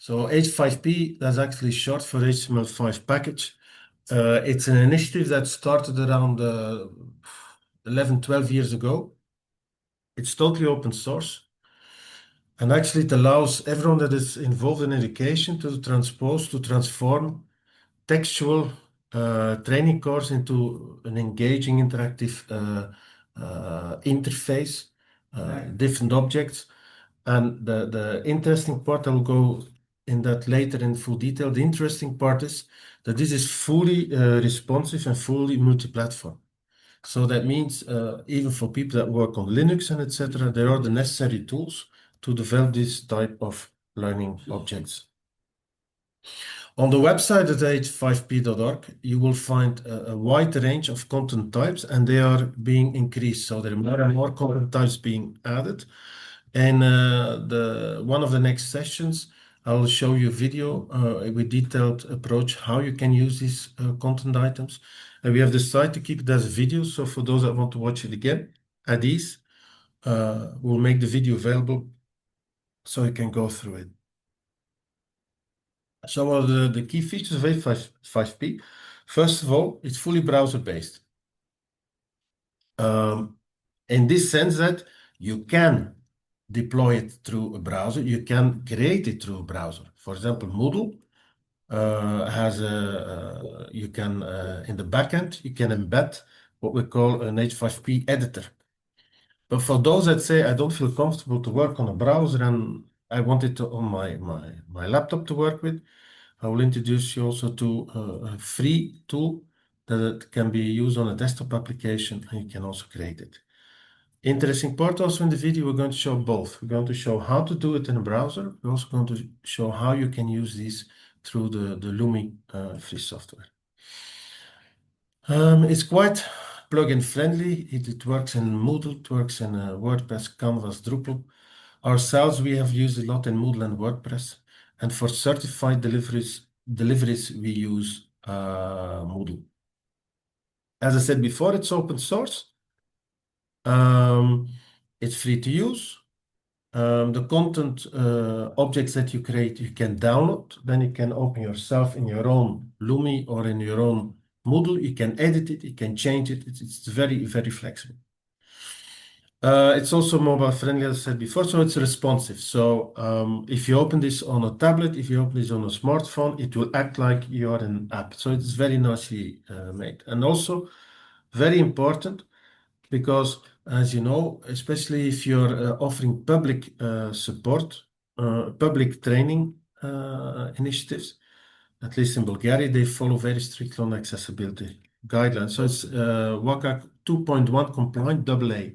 So H5P, that's actually short for HTML5 package. It's an initiative that started around 11, 12 years ago. It's totally open source. And actually it allows everyone that is involved in education to transform textual training course into an engaging interactive interface, different objects. And the interesting part, I'll go in that later in full detail. The interesting part is that this is fully responsive and fully multi-platform. So that means even for people that work on Linux and etc., there are the necessary tools to develop this type of learning objects. On the website at h5p.org, you will find a wide range of content types, and they are being increased. So there are more and more content types being added. And one of the next sessions, I will show you a video with detailed approach how you can use these content items. And we have decided to keep it as a video. So for those that want to watch it again at ease, we'll make the video available so you can go through it. So what are the key features of H5P? First of all, it's fully browser-based. In this sense that you can deploy it through a browser, you can create it through a browser. For example, Moodle has you can, in the backend, you can embed what we call an H5P editor. But for those that say, I don't feel comfortable to work on a browser and I want it on my laptop to work with, I will introduce you also to a free tool that can be used on a desktop application, and you can also create it. Interesting part also in the video, we're going to show both. We're going to show how to do it in a browser. We're also going to show how you can use these through the Lumi free software. It's quite plugin friendly. It works in Moodle, it works in WordPress, Canvas, Drupal. Ourselves, we have used a lot in Moodle and WordPress. And for certified deliveries we use Moodle. As I said before, it's open source. It's free to use. The content objects that you create, you can download. Then you can open yourself in your own Lumi or in your own Moodle. You can edit it, you can change it. It's very, very flexible. It's also mobile friendly, as I said before, so it's responsive. So if you open this on a tablet, if you open this on a smartphone, it will act like you're an app. So it's very nicely made. And also very important because, as you know, especially if you're offering public support, public training initiatives, at least in Bulgaria, they follow very strict on accessibility guidelines. So it's WCAG 2.1 compliant AA.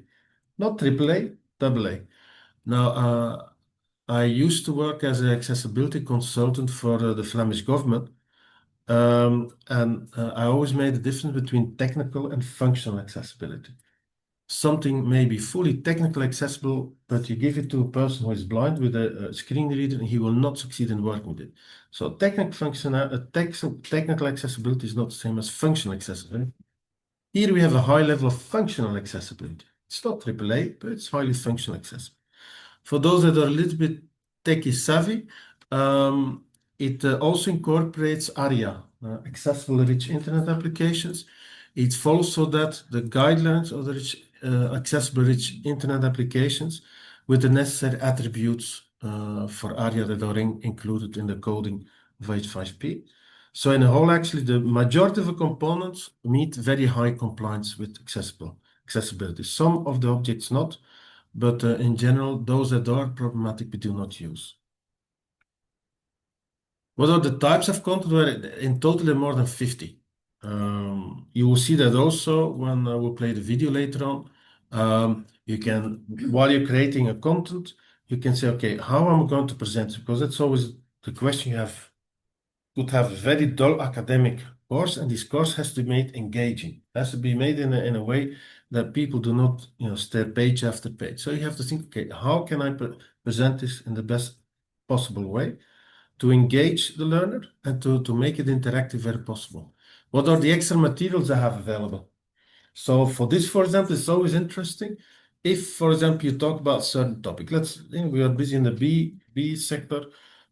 Not AAA, AA. Now, I used to work as an accessibility consultant for the Flemish government, and I always made a difference between technical and functional accessibility. Something may be fully technical accessible, but you give it to a person who is blind with a screen reader, and he will not succeed in working with it. So technical accessibility is not the same as functional accessibility. Here we have a high level of functional accessibility. It's not AAA, but it's highly functional accessible. For those that are a little bit techie savvy, it also incorporates ARIA, accessible rich internet applications. It follows so that the guidelines of the accessible rich internet applications with the necessary attributes for ARIA that are included in the coding of H5P. So in a whole, actually, the majority of the components meet very high compliance with accessibility. Some of the objects not, but in general, those that are problematic, we do not use. What are the types of content? Well, in total, there are more than 50. You will see that also when we'll play the video later on. You can, while you're creating a content, you can say, okay, how am I going to present it? Because that's always the question you have. Could have a very dull academic course, and this course has to be made engaging. It has to be made in a way that people do not, stare page after page. So you have to think, okay, how can I present this in the best possible way to engage the learner and to make it interactive where possible? What are the extra materials I have available? So for this, for example, it's always interesting. If, for example, you talk about a certain topic, we are busy in the bee sector,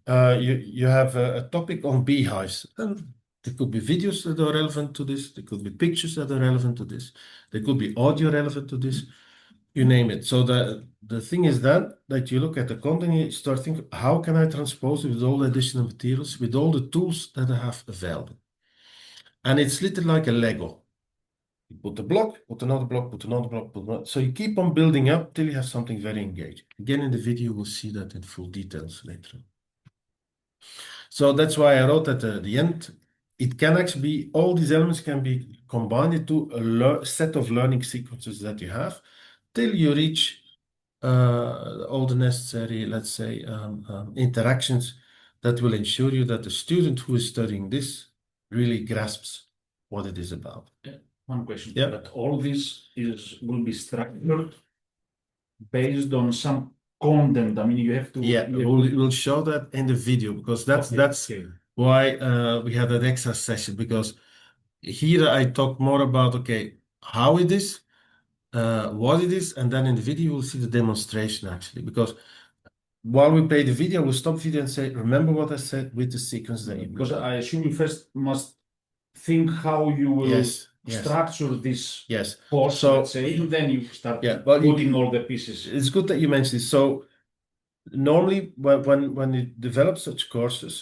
you have a topic on beehives, and there could be videos that are relevant to this. There could be pictures that are relevant to this. There could be audio relevant to this. You name it. So the thing is that you look at the content, you start thinking, how can I transpose it with all the additional materials, with all the tools that I have available? And it's literally like a Lego. You put a block, put another block, put another block, put another. So you keep on building up till you have something very engaging. Again, in the video, we'll see that in full details later on. So that's why I wrote at the end, it can actually be, all these elements can be combined into a set of learning sequences that you have till you reach all the necessary, let's say, interactions that will ensure you that the student who is studying this really grasps what it is about. Yeah. One question. Yeah. But all this will be structured based on some content. I mean, you have to. Yeah, we'll show that in the video, because that's Okay. why we had that extra session, because here I talk more about, okay, how it is, what it is, and then in the video we'll see the demonstration actually, because while we play the video, we'll stop video and say, remember what I said with the sequence that you Because I assume you first must think how you will Yes. structure this Yes. course, So- let's say, and then you start Yeah, well, putting all the pieces. It's good that you mentioned this. So normally when you develop such courses,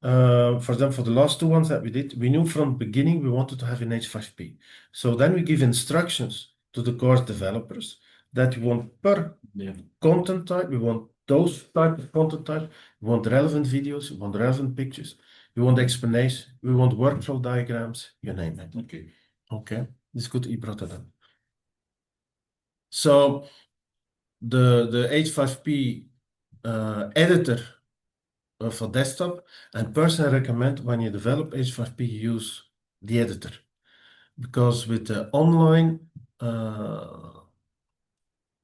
for example, for the last two ones that we did, we knew from the beginning we wanted to have an H5P. So then we give instructions to the course developers that we want per Yeah. content type, we want those type of content type, we want relevant videos, we want relevant pictures, we want explanation, we want workflow diagrams, you name it. Okay. Okay, it's good that you brought that up. So the H5P editor for desktop, and personally recommend when you develop H5P, use the editor, because with the online,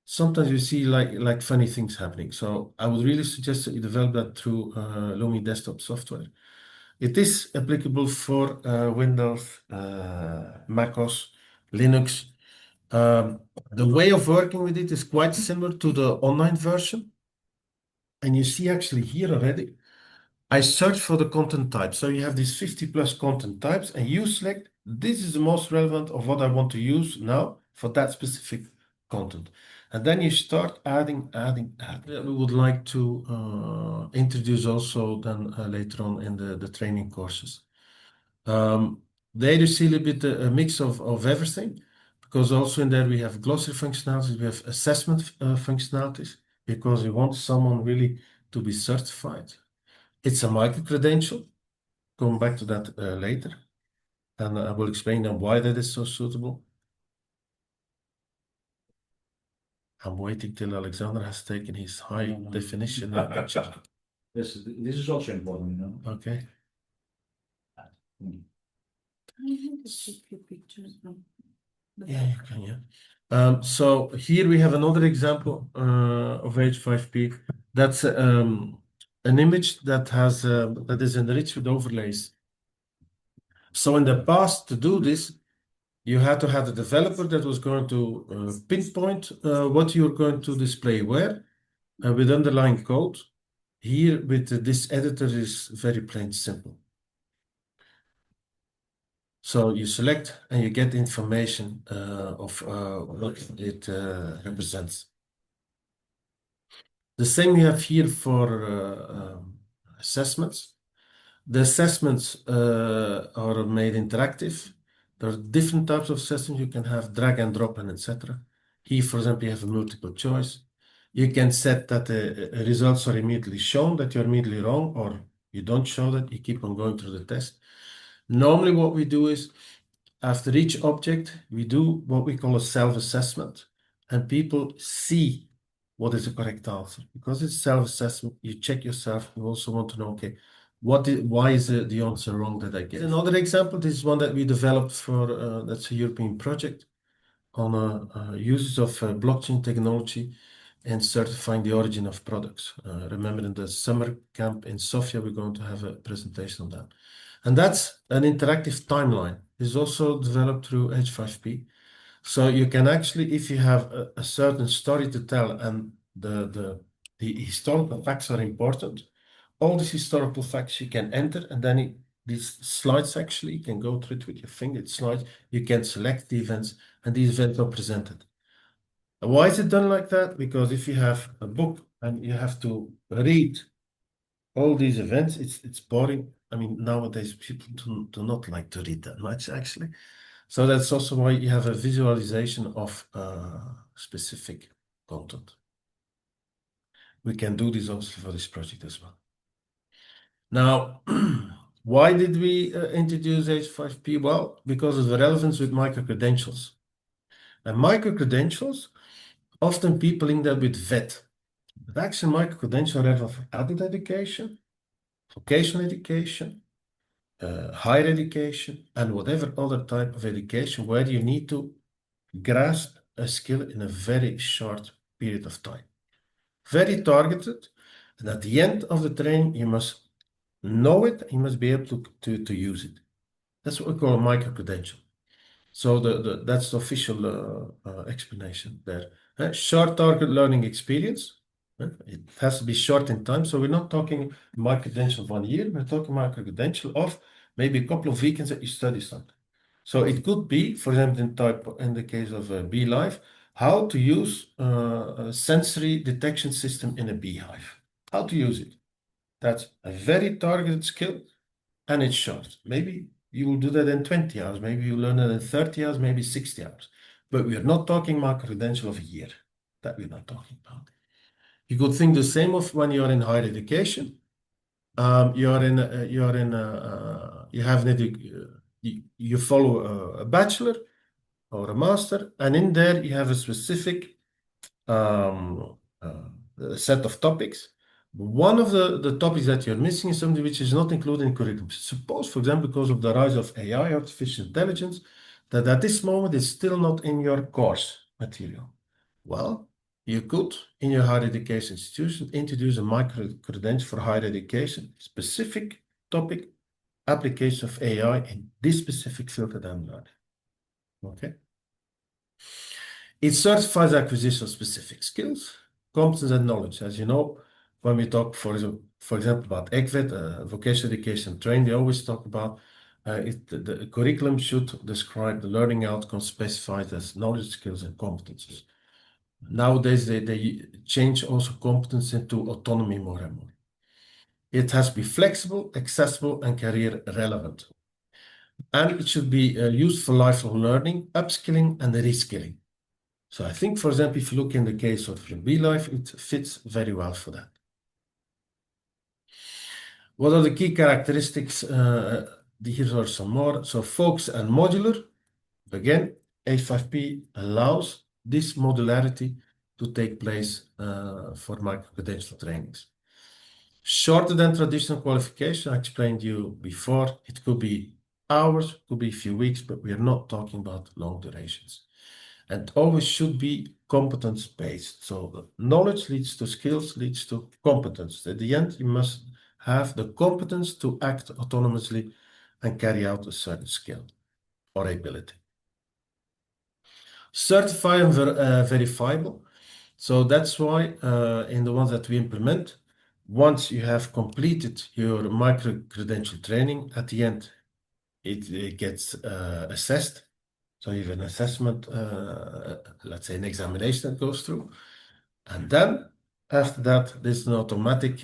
sometimes you see like funny things happening. So I would really suggest that you develop that through Lumi desktop software. It is applicable for Windows, macOS, Linux. The way of working with it is quite similar to the online version. And you see actually here already, I search for the content type. So you have these 50 plus content types, and you select, this is the most relevant of what I want to use now for that specific content. And then you start adding. We would like to introduce also then later on in the training courses. There you see a little bit a mix of everything, because also in there we have glossary functionalities, we have assessment functionalities, because we want someone really to be certified. It's a micro-credential. Come back to that later. And I will explain then why that is so suitable. I'm waiting till Alexander has taken his high definition picture. This is also important, you know. Okay. Just a few pictures from the Yeah, you can, yeah. So here we have another example of H5P. That's an image that has that is enriched with overlays. So in the past, to do this, you had to have a developer that was going to pinpoint what you're going to display where with underlying code. Here with this editor is very plain simple. So you select and you get information of what it represents. The same you have here for assessments. The assessments are made interactive. There are different types of assessments. You can have drag and drop and etc. Here, for example, you have a multiple choice. You can set that the results are immediately shown, that you're immediately wrong, or you don't show that, you keep on going through the test. Normally what we do is, after each object, we do what we call a self-assessment, and people see what is the correct answer. Because it's self-assessment, you check yourself, you also want to know, okay, why is the answer wrong that I get? Another example, this is one that we developed for, that's a European project on uses of blockchain technology and certifying the origin of products. Remember in the summer camp in Sofia, we're going to have a presentation on that. And that's an interactive timeline. It's also developed through H5P. So you can actually, if you have a certain story to tell and the historical facts are important, all these historical facts you can enter, and then these slides actually, you can go through it with your finger, it's slides, you can select the events, and these events are presented. And why is it done like that? Because if you have a book and you have to read all these events, it's boring. I mean, nowadays people do not like to read that much actually. So that's also why you have a visualization of specific content. We can do this also for this project as well. Now, why did we introduce H5P? Well, because of the relevance with micro-credentials. And micro-credentials, often people link that with VET. But actually, micro-credential relevant for adult education, vocational education, higher education, and whatever other type of education where you need to grasp a skill in a very short period of time. Very targeted, and at the end of the training, you must know it, you must be able to use it. That's what we call a micro-credential. So that's the official explanation there. Short target learning experience. It has to be short in time. So we're not talking micro-credential of 1 year, we're talking micro-credential of maybe a couple of weekends that you study something. So it could be, for example, in the case of BeeLieve, how to use a sensory detection system in a beehive. How to use it. That's a very targeted skill, and it's short. Maybe you will do that in 20 hours, maybe you learn it in 30 hours, maybe 60 hours. But we are not talking micro-credential of a year. That we're not talking about. You could think the same of when you're in higher education. You follow a bachelor or a master, and in there you have a specific set of topics. One of the topics that you're missing is something which is not included in curriculum. Suppose, for example, because of the rise of AI, artificial intelligence, that at this moment is still not in your course material. Well, you could, in your higher education institution, introduce a micro-credential for higher education, specific topic, application of AI in this specific field that I'm learning. Okay. It certifies acquisition of specific skills, competence, and knowledge. As you know, when we talk, for example, about ECVET, vocational education training, they always talk about the curriculum should describe the learning outcomes specified as knowledge, skills, and competences. Nowadays, they change also competence into autonomy more and more. It has to be flexible, accessible, and career relevant. And it should be used for lifelong learning, upskilling, and reskilling. So I think, for example, if you look in the case of BeeLieve, it fits very well for that. What are the key characteristics? Here are some more. So focus and modular. Again, H5P allows this modularity to take place for micro-credential trainings. Shorter than traditional qualification, I explained to you before. It could be hours, could be a few weeks, but we are not talking about long durations. And always should be competence-based. So knowledge leads to skills, leads to competence. At the end, you must have the competence to act autonomously and carry out a certain skill or ability. Certified and verifiable. So that's why in the ones that we implement, once you have completed your micro-credential training, at the end, it gets assessed. So you have an assessment, let's say an examination that goes through. And then after that, there's an automatic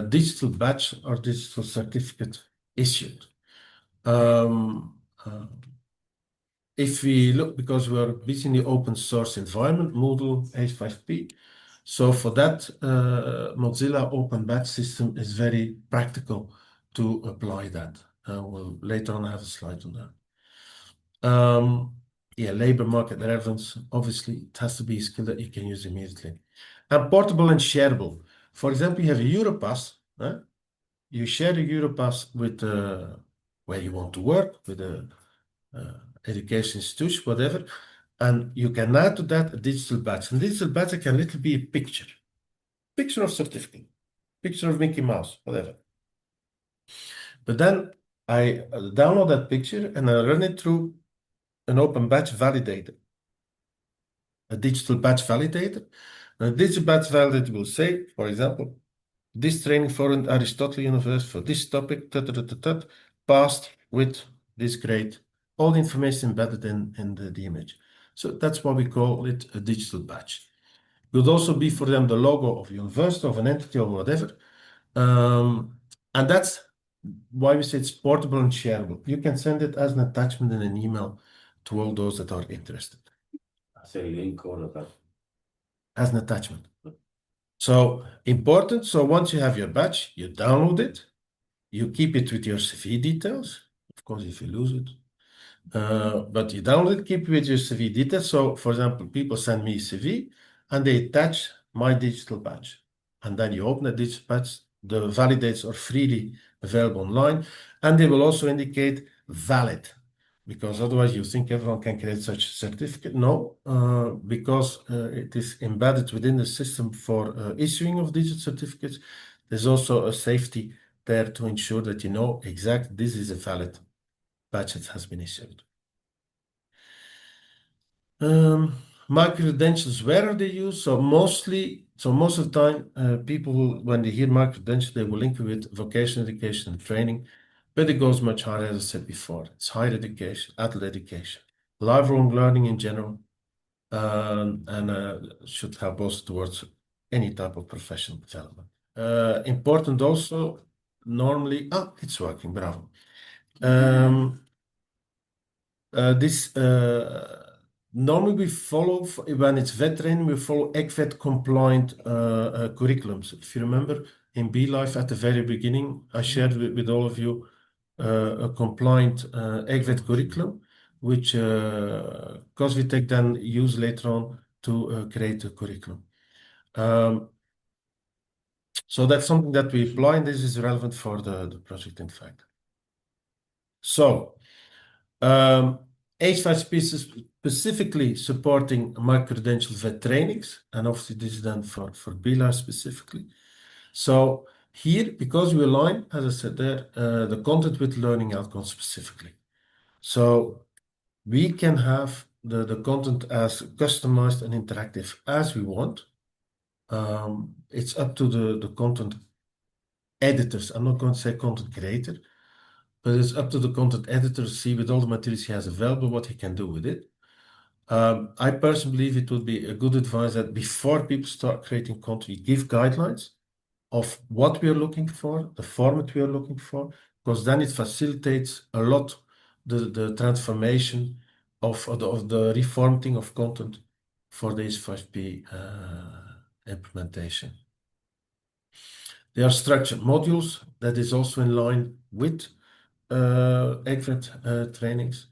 digital badge or digital certificate issued. If we look, because we're busy in the open source environment, Moodle, H5P, so for that, Mozilla Open Badge system is very practical to apply that. We'll later on have a slide on that. Yeah, labor market relevance, obviously, it has to be a skill that you can use immediately. And portable and shareable. For example, you have a Europass. You share a Europass with where you want to work, with a education institution, whatever, and you can add to that a digital badge. And digital badge can literally be a picture of certificate, picture of Mickey Mouse, whatever. But then I download that picture and I run it through an open badge validator, a digital badge validator. And a digital badge validator will say, for example, this training for an Aristotle University for this topic, passed with this grade. All the information embedded in the image. So that's what we call it a digital badge. It would also be for them the logo of a university, of an entity, or whatever. And that's why we say it's portable and shareable. You can send it as an attachment in an email to all those that are interested. As a link or a As an attachment. So important. So once you have your badge, you download it, you keep it with your CV details. Of course, if you lose it. But you download it, keep it with your CV details. So for example, people send me a CV and they attach my digital badge. And then you open the digital badge, the validates are freely available online, and they will also indicate valid, because otherwise you think everyone can create such a certificate. No, because it is embedded within the system for issuing of digital certificates. There's also a safety there to ensure that you know exactly this is a valid badge that has been issued. My credentials, where are they used? So most of the time, people will, when they hear my credentials, they will link it with vocational education and training, but it goes much higher, as I said before. It's higher education, adult education, lifelong learning in general, and should help also towards any type of professional development. Important also, normally, it's working, bravo. Normally we follow, when it's vet training, we follow ECVET compliant curriculums. If you remember, in BeeLieve at the very beginning, I shared with all of you a compliant ECVET curriculum, which Cosvitec then use later on to create a curriculum. So that's something that we apply, and this is relevant for the project, in fact. So, H5 specifically supporting micro-credentials vet trainings, and obviously this is done for BeeLieve specifically. So here, because we align, as I said there, the content with learning outcomes specifically. So we can have the content as customized and interactive as we want. It's up to the content editors. I'm not going to say content creator, but it's up to the content editor to see with all the materials he has available what he can do with it. I personally believe it would be a good advice that before people start creating content, we give guidelines of what we are looking for, the format we are looking for, because then it facilitates a lot the transformation of the reformatting of content for the H5P implementation. There are structured modules that is also in line with ECVET trainings,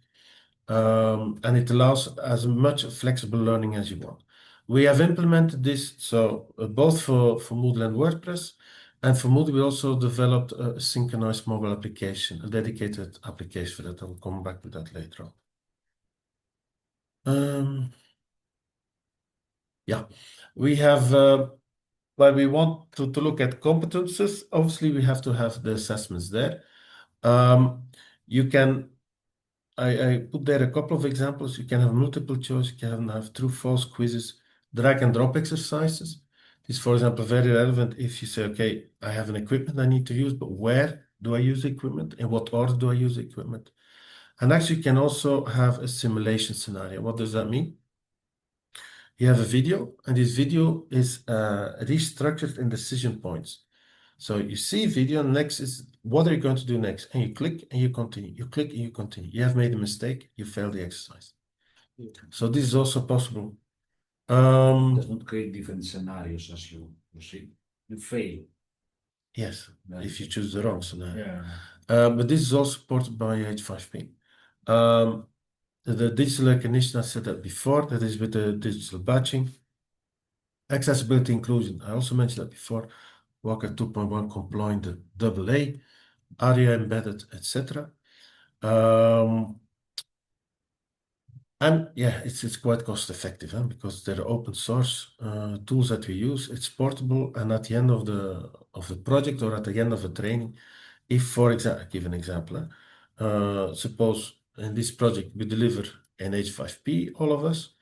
and it allows as much flexible learning as you want. We have implemented this, so both for Moodle and WordPress, and for Moodle we also developed a synchronized mobile application, a dedicated application for that. I will come back to that later on. Yeah, we have, when we want to look at competences, obviously we have to have the assessments there. You can, I put there a couple of examples. You can have multiple choice, you can have true false quizzes, drag and drop exercises. This, for example, very relevant if you say, okay, I have an equipment I need to use, but where do I use the equipment? In what order do I use the equipment? And actually, you can also have a simulation scenario. What does that mean? You have a video, and this video is restructured in decision points. So you see a video, and next is what are you going to do next? And you click and you continue. You click and you continue. You have made a mistake, you failed the exercise. So this is also possible. Does not create different scenarios as you see. You fail. Yes, Yeah. if you choose the wrong scenario. Yeah. But this is also supported by H5P. The digital recognition, I said that before, that is with the digital badging. Accessibility inclusion, I also mentioned that before. WCAG 2.1 compliant, the AA, ARIA embedded, etc. And yeah, it's quite cost effective, because they're open source tools that we use. It's portable, and at the end of the project or at the end of a training, if, for example, I give an example. Suppose in this project we deliver an H5P, all of us,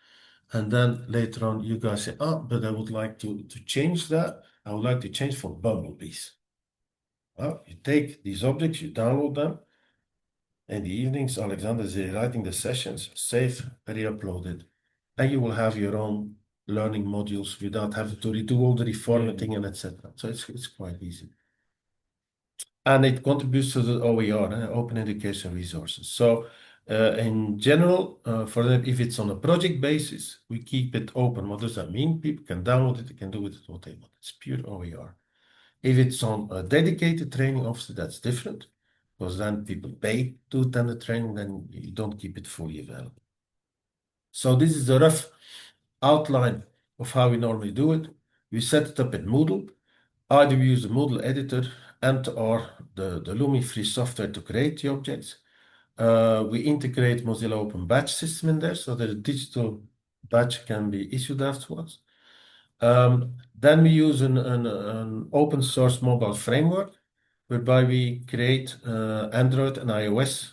and then later on you guys say, but I would like to change that. I would like to change for bumblebees. Well, you take these objects, you download them. In the evenings, Alexander is writing the sessions, save, re-upload it. And you will have your own learning modules without having to redo all the reformatting and etc. So it's quite easy. And it contributes to the OER, Open Education Resources. So in general, for them, if it's on a project basis, we keep it open. What does that mean? People can download it, they can do with it what they want. It's pure OER. If it's on a dedicated training, obviously that's different, because then people pay to attend the training, then you don't keep it fully available. So this is a rough outline of how we normally do it. We set it up in Moodle. Either we use the Moodle editor and or the Lumi free software to create the objects. We integrate Mozilla Open Badge system in there so that a digital badge can be issued afterwards. Then we use an open source mobile framework whereby we create Android and iOS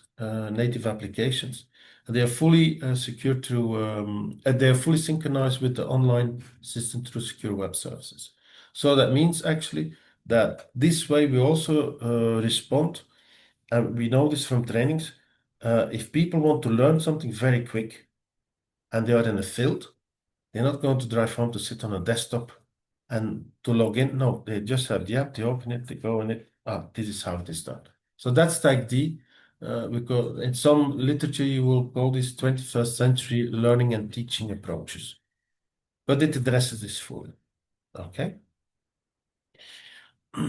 native applications. And they are fully secured through, they are fully synchronized with the online system through secure web services. So that means actually that this way we also respond, and we know this from trainings, if people want to learn something very quick and they are in a field, they're not going to drive home to sit on a desktop and to log in. No, they just have the app, they open it, they go in it. This is how it is done. So that's type D. Because in some literature you will call this 21st century learning and teaching approaches. But it addresses this fully. Okay.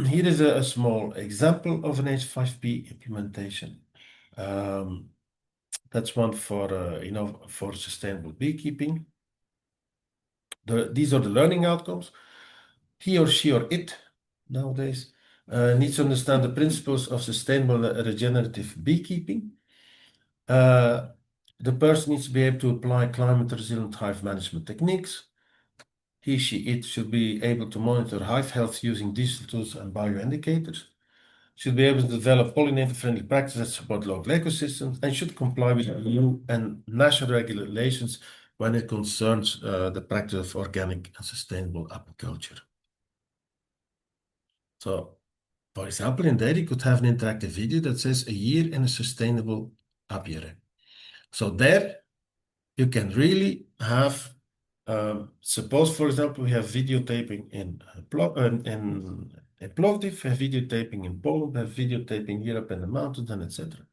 Here is a small example of an H5P implementation. That's one for for sustainable beekeeping. These are the learning outcomes. He or she or it nowadays needs to understand the principles of sustainable regenerative beekeeping. The person needs to be able to apply climate resilient hive management techniques. He, she, it should be able to monitor hive health using digital tools and bioindicators. Should be able to develop pollinator-friendly practices that support local ecosystems, and should comply with EU and national regulations when it concerns the practice of organic and sustainable apiculture. So, for example, in there you could have an interactive video that says a year in a sustainable apiary. So there you can really have, suppose, for example, we have videotaping in Plovdiv, we have videotaping in Poland, we have videotaping here up in the mountains, and etc.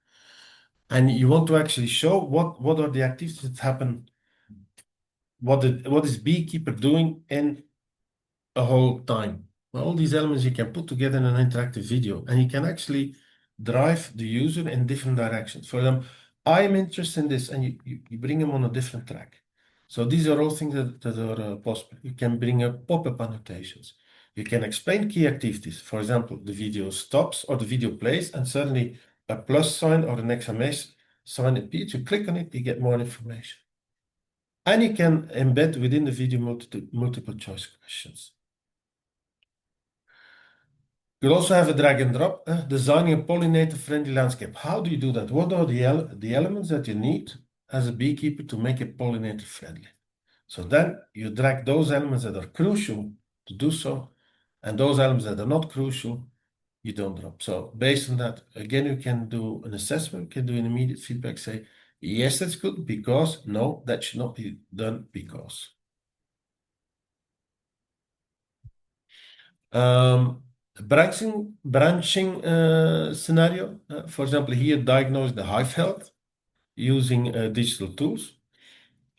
And you want to actually show what are the activities that happen, what is beekeeper doing in a whole time. Well, all these elements you can put together in an interactive video, and you can actually drive the user in different directions. For example, I'm interested in this, and you bring them on a different track. So these are all things that are possible. You can bring up pop-up annotations. You can explain key activities. For example, the video stops or the video plays, and suddenly a plus sign or an exclamation sign appears. You click on it, you get more information. And you can embed within the video multiple choice questions. You also have a drag and drop, designing a pollinator-friendly landscape. How do you do that? What are the elements that you need as a beekeeper to make it pollinator-friendly? So then you drag those elements that are crucial to do so, and those elements that are not crucial, you don't drop. So based on that, again, you can do an assessment, you can do an immediate feedback, say, yes, that's good, because no, that should not be done because. Branching scenario, for example, here diagnose the hive health using digital tools.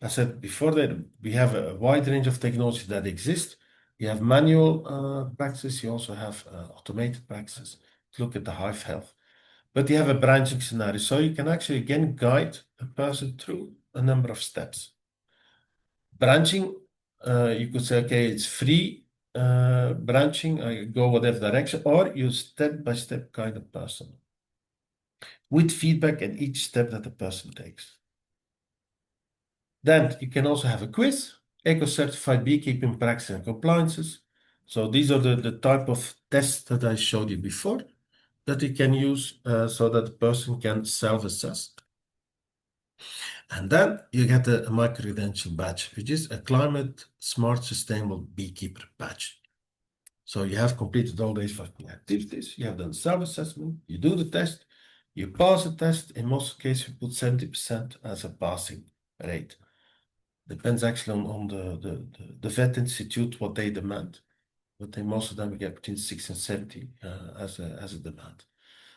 I said before that we have a wide range of technologies that exist. You have manual practices, you also have automated practices to look at the hive health. But you have a branching scenario, so you can actually again guide a person through a number of steps. Branching, you could say, okay, it's free branching, I go whatever direction, or you step-by-step guide a person with feedback at each step that the person takes. Then you can also have a quiz, eco-certified beekeeping practices and compliances. So these are the type of tests that I showed you before that you can use so that the person can self-assess. And then you get a micro-credential badge, which is a climate smart sustainable beekeeper badge. So you have completed all these 5 activities, you have done self-assessment, you do the test, you pass the test. In most cases, you put 70% as a passing rate. Depends actually on the vet institute, what they demand. But in most of them, we get between 60 and 70 as a demand.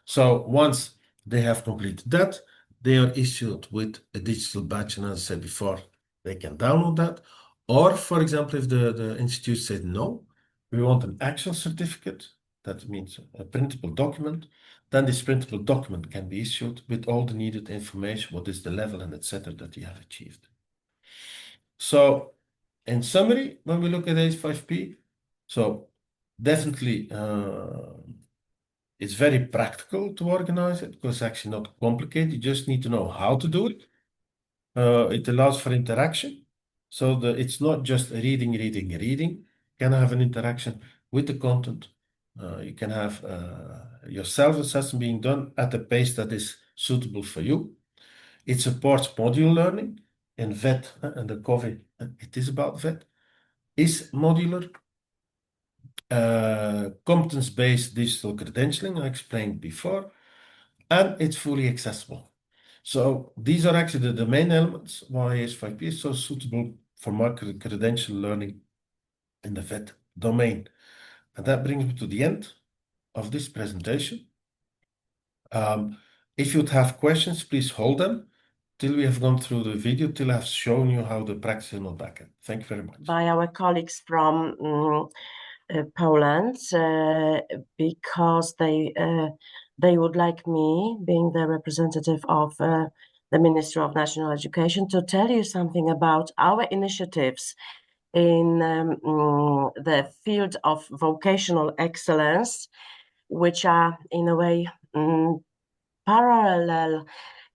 So once they have completed that, they are issued with a digital badge, and as I said before, they can download that. Or, for example, if the institute said no, we want an actual certificate, that means a printable document, then this printable document can be issued with all the needed information, what is the level and etc. that you have achieved. So in summary, when we look at H5P, so definitely it's very practical to organize it because it's actually not complicated. You just need to know how to do it. It allows for interaction. So it's not just reading. You can have an interaction with the content. You can have your self-assessment being done at a pace that is suitable for you. It supports module learning in VET, and the COVID, it is about VET, is modular. Competence-based digital credentialing, I explained before, and it's fully accessible. So these are actually the main elements why H5P is so suitable for market credential learning in the VET domain. And that brings me to the end of this presentation. If you'd have questions, please hold them till we have gone through the video, till I've shown you how the practice will back. Thank you very much. By our colleagues from Poland, because they would like me, being the representative of the Ministry of National Education, to tell you something about our initiatives in the field of vocational excellence, which are in a way parallel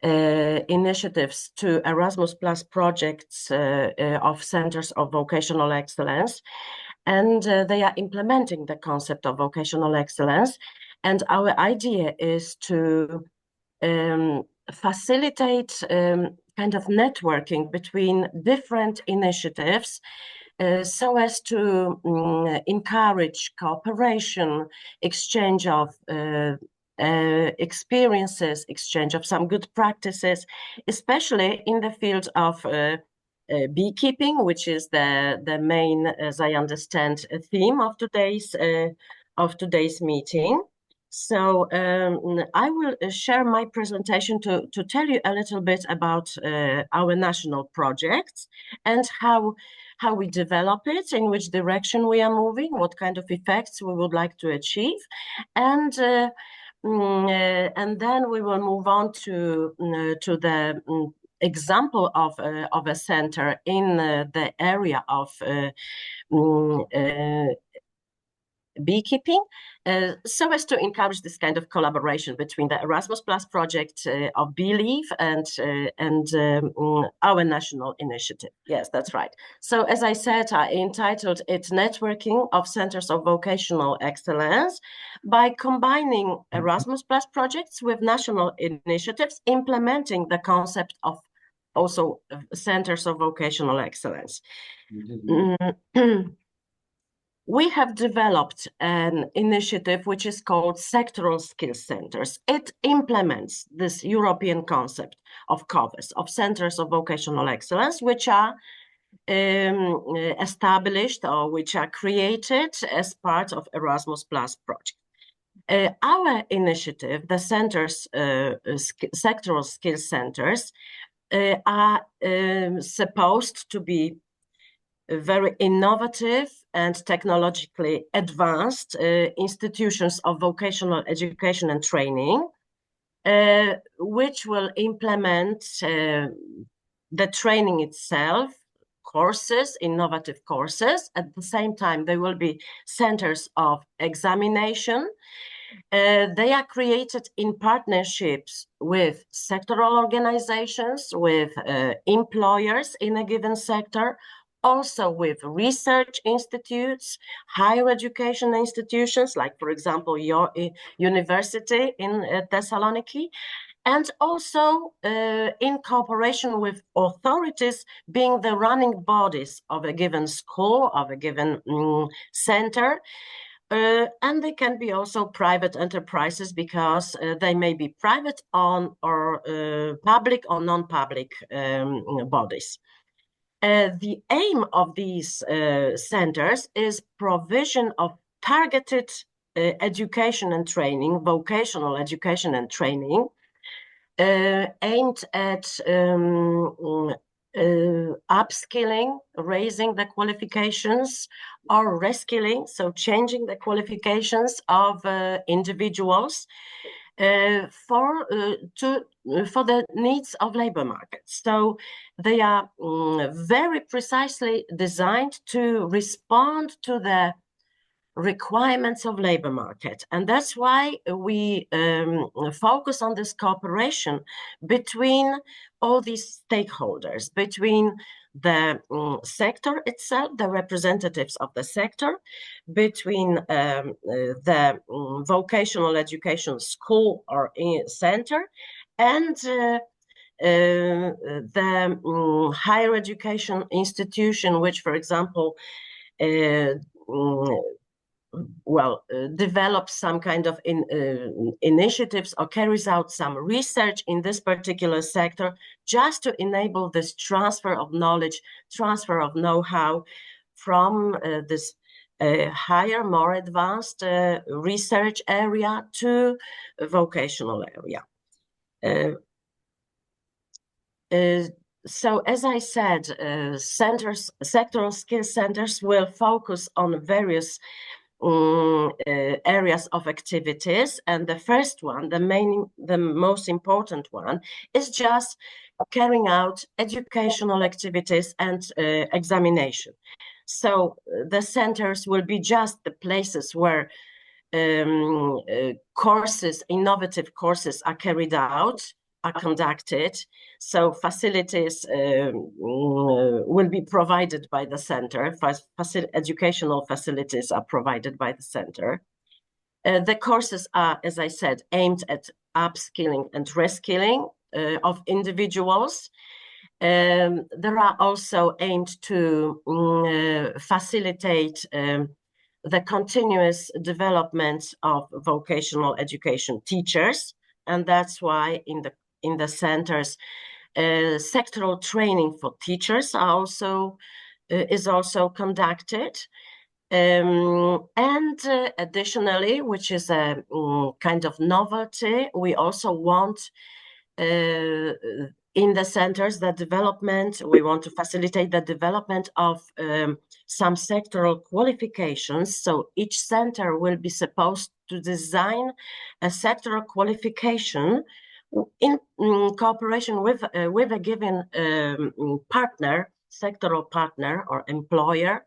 initiatives to Erasmus Plus projects of Centers of Vocational Excellence. And they are implementing the concept of vocational excellence. And our idea is to facilitate kind of networking between different initiatives so as to encourage cooperation, exchange of experiences, exchange of some good practices, especially in the field of beekeeping, which is the main, as I understand, theme of today's meeting. So I will share my presentation to tell you a little bit about our national projects and how we develop it, in which direction we are moving, what kind of effects we would like to achieve, and then we will move on to the example of a center in the area of beekeeping, so as to encourage this kind of collaboration between the Erasmus Plus project of BeeLieve and our national initiative. Yes, that's right. So as I said, I entitled it Networking of Centers of Vocational Excellence by combining Erasmus Plus projects with national initiatives, implementing the concept of also Centers of Vocational Excellence. We have developed an initiative which is called Sectoral Skills Centers. It implements this European concept of COVES, of Centers of Vocational Excellence, which are established or which are created as part of Erasmus Plus project. Our initiative, the Sectoral Skills Centers, are supposed to be very innovative and technologically advanced institutions of vocational education and training, which will implement the training itself, courses, innovative courses. At the same time, they will be centers of examination. They are created in partnerships with sectoral organizations, with employers in a given sector, also with research institutes, higher education institutions, like, for example, your university in Thessaloniki, and also in cooperation with authorities being the running bodies of a given school, of a given center, and they can be also private enterprises because they may be private on or public or non-public bodies. The aim of these centers is provision of targeted education and training, vocational education and training, aimed at upskilling, raising the qualifications, or reskilling, so changing the qualifications of individuals for the needs of labor markets. So they are very precisely designed to respond to the requirements of labor market, and that's why we focus on this cooperation between all these stakeholders, between the sector itself, the representatives of the sector, between the vocational education school or center, and the higher education institution, which, for example, develops some kind of initiatives or carries out some research in this particular sector, just to enable this transfer of knowledge, transfer of know-how from this higher, more advanced research area to a vocational area. So, as I said, sectoral skill centers will focus on various areas of activities, and the first one, the most important one, is just carrying out educational activities and examination. So the centers will be just the places where courses, innovative courses, are carried out, are conducted. So facilities will be provided by the center. Educational facilities are provided by the center. The courses are, as I said, aimed at upskilling and reskilling of individuals. There are also aimed to facilitate the continuous development of vocational education teachers, and that's why in the centers, sectoral training for teachers is also conducted. And additionally, which is a kind of novelty, we also want in the centers we want to facilitate the development of some sectoral qualifications. So each center will be supposed to design a sectoral qualification in cooperation with a given partner, sectoral partner or employer,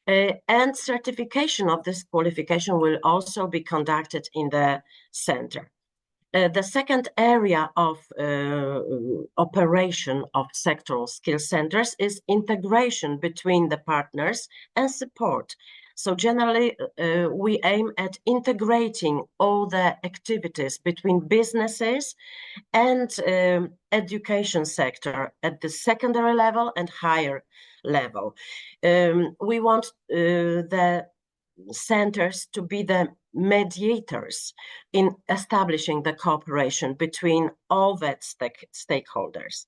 and certification of this qualification will also be conducted in the center. The second area of operation of sectoral skill centers is integration between the partners and support. So generally, we aim at integrating all the activities between businesses and education sector at the secondary level and higher level. We want the centers to be the mediators in establishing the cooperation between all that stakeholders.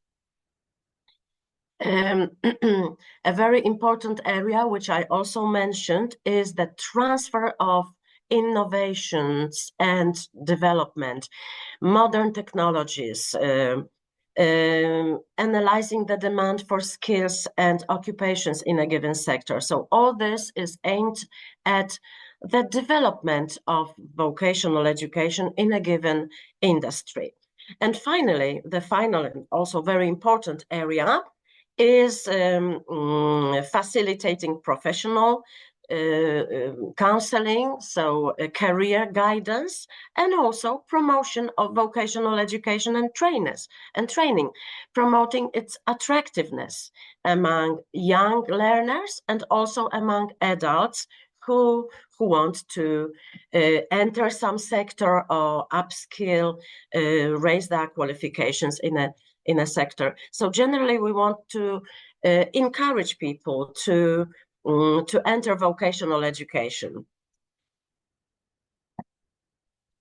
A very important area, which I also mentioned, is the transfer of innovations and development, modern technologies, analyzing the demand for skills and occupations in a given sector. So all this is aimed at the development of vocational education in a given industry. And finally, the final and also very important area is facilitating professional counseling, so career guidance, and also promotion of vocational education and training, promoting its attractiveness among young learners and also among adults who want to enter some sector or upskill, raise their qualifications in a sector. So generally, we want to encourage people to enter vocational education.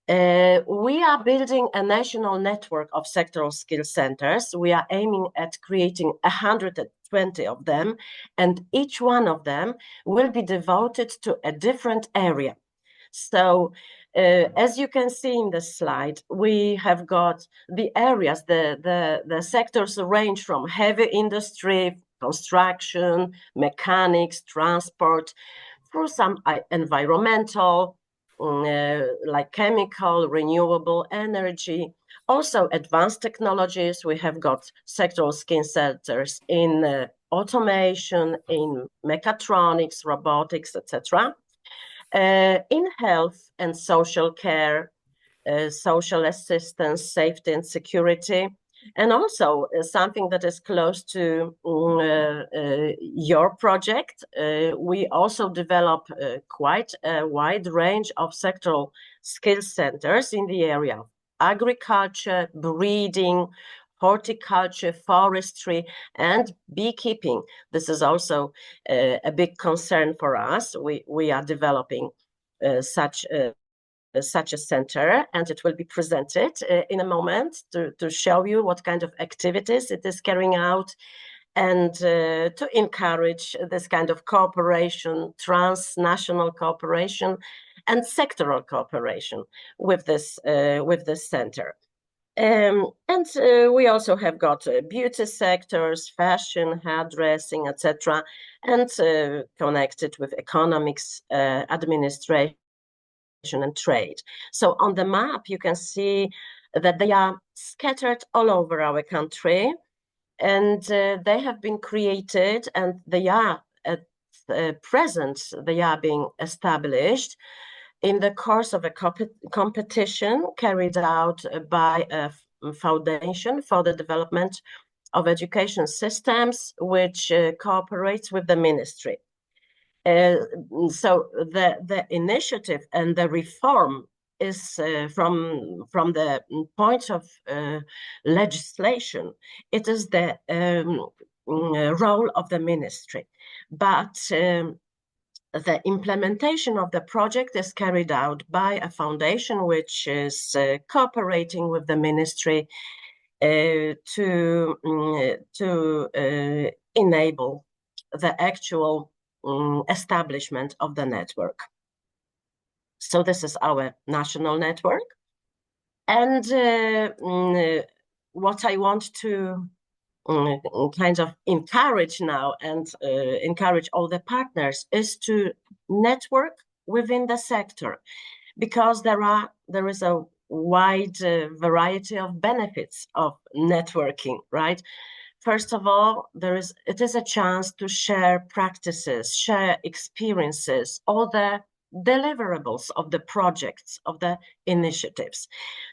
We are building a national network of sectoral skill centers. We are aiming at creating 120 of them, and each one of them will be devoted to a different area. So, as you can see in the slide, we have got the areas, the sectors range from heavy industry, construction, mechanics, transport, through some environmental, like chemical, renewable energy, also advanced technologies. We have got sectoral skill centers in automation, in mechatronics, robotics, etc. In health and social care, social assistance, safety and security, and also something that is close to your project. We also develop quite a wide range of sectoral skill centers in the area of agriculture, breeding, horticulture, forestry, and beekeeping. This is also a big concern for us. We are developing such a center, and it will be presented in a moment to show you what kind of activities it is carrying out, and to encourage this kind of cooperation, transnational cooperation and sectoral cooperation with this center. And we also have got beauty sectors, fashion, hairdressing, etc., and connected with economics, administration, and trade. So on the map, you can see that they are scattered all over our country, and they have been created, and they are at present, they are being established in the course of a competition carried out by a foundation for the development of education systems, which cooperates with the ministry. So the initiative and the reform is from the point of legislation, it is the role of the ministry. But the implementation of the project is carried out by a foundation which is cooperating with the ministry to enable the actual establishment of the network. So this is our national network. And what I want to kind of encourage now and encourage all the partners is to network within the sector, because there is a wide variety of benefits of networking, right? First of all, it is a chance to share practices, share experiences, all the deliverables of the projects, of the initiatives,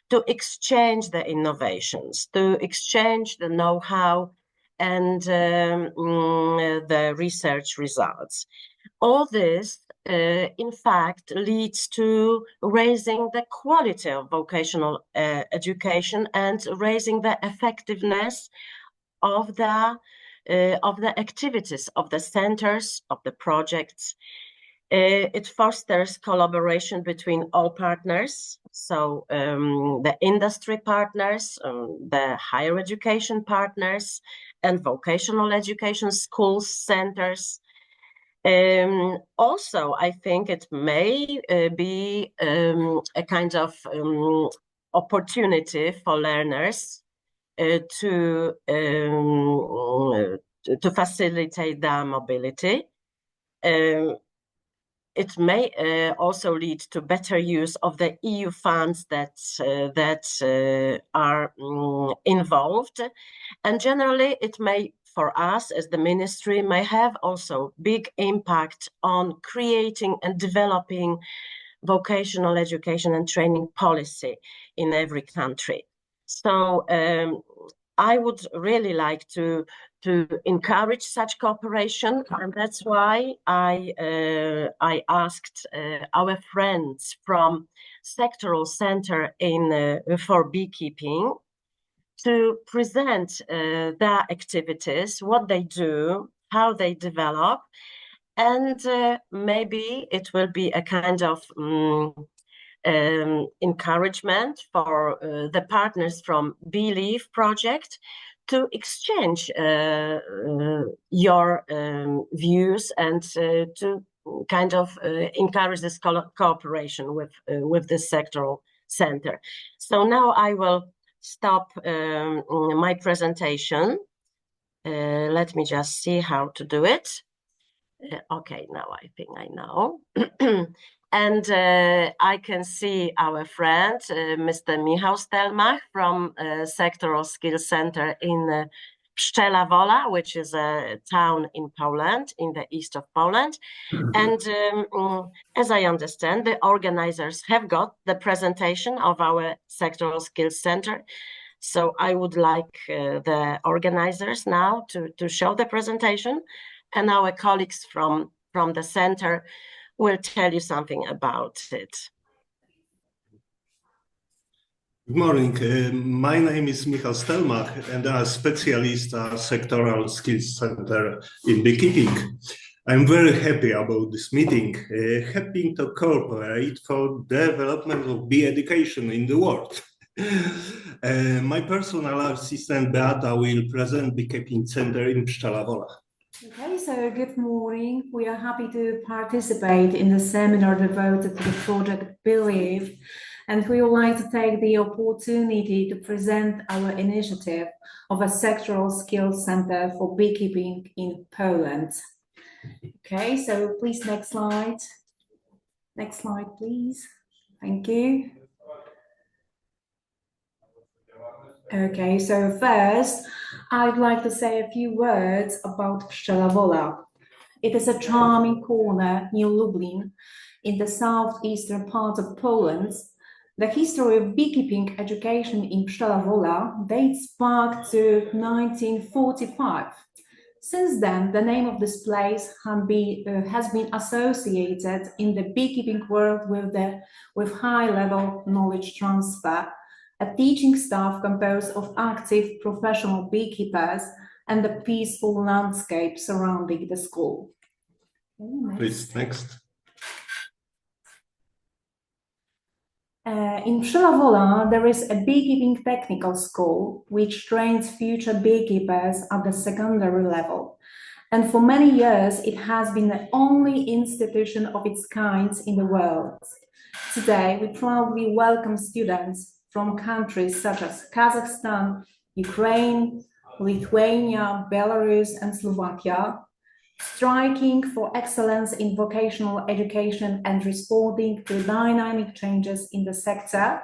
to exchange the innovations, to exchange the know-how and the research results. All this, in fact, leads to raising the quality of vocational education and raising the effectiveness of the activities of the centers, of the projects. It fosters collaboration between all partners, so the industry partners, the higher education partners, and vocational education schools, centers. Also, I think it may be a kind of opportunity for learners to facilitate their mobility. It may also lead to better use of the EU funds that are involved, and generally it may, for us as the ministry, may have also big impact on creating and developing vocational education and training policy in every country. So I would really like to encourage such cooperation, and that's why I asked our friends from Sectoral Center for Beekeeping to present their activities, what they do, how they develop, and maybe it will be a kind of encouragement for the partners from BeeLieve project to exchange your views and to kind of encourage this cooperation with this sectoral center. So now I will stop my presentation. Let me just see how to do it. Okay, now I think I know. And I can see our friend, Mr. Michał Stelmach from Sectoral Skills Center in Pszczela Wola, which is a town in Poland, in the east of Poland. And as I understand, the organizers have got the presentation of our Sectoral Skills Center. So I would like the organizers now to show the presentation, and our colleagues from the center will tell you something about it. Good morning. My name is Michał Stelmach, and I'm a specialist at Sectoral Skills Center in beekeeping. I'm very happy about this meeting, happy to cooperate for development of bee education in the world. My personal assistant Beata will present Beekeeping Center in Pszczela Wola. Okay, so good morning. We are happy to participate in the seminar devoted to the project BeeLieve, and we would like to take the opportunity to present our initiative of a sectoral skills center for beekeeping in Poland. Okay, so please next slide. Next slide, please. Thank you. Okay, so first, I'd like to say a few words about Pszczela Wola. It is a charming corner near Lublin in the southeastern part of Poland. The history of beekeeping education in Pszczela Wola dates back to 1945. Since then, the name of this place has been associated in the beekeeping world with high-level knowledge transfer, a teaching staff composed of active professional beekeepers, and the peaceful landscape surrounding the school. Okay, next. Please, next. In Pszczela Wola, there is a beekeeping technical school which trains future beekeepers at the secondary level. And for many years, it has been the only institution of its kind in the world. Today, we proudly welcome students from countries such as Kazakhstan, Ukraine, Lithuania, Belarus, and Slovakia, striking for excellence in vocational education and responding to dynamic changes in the sector.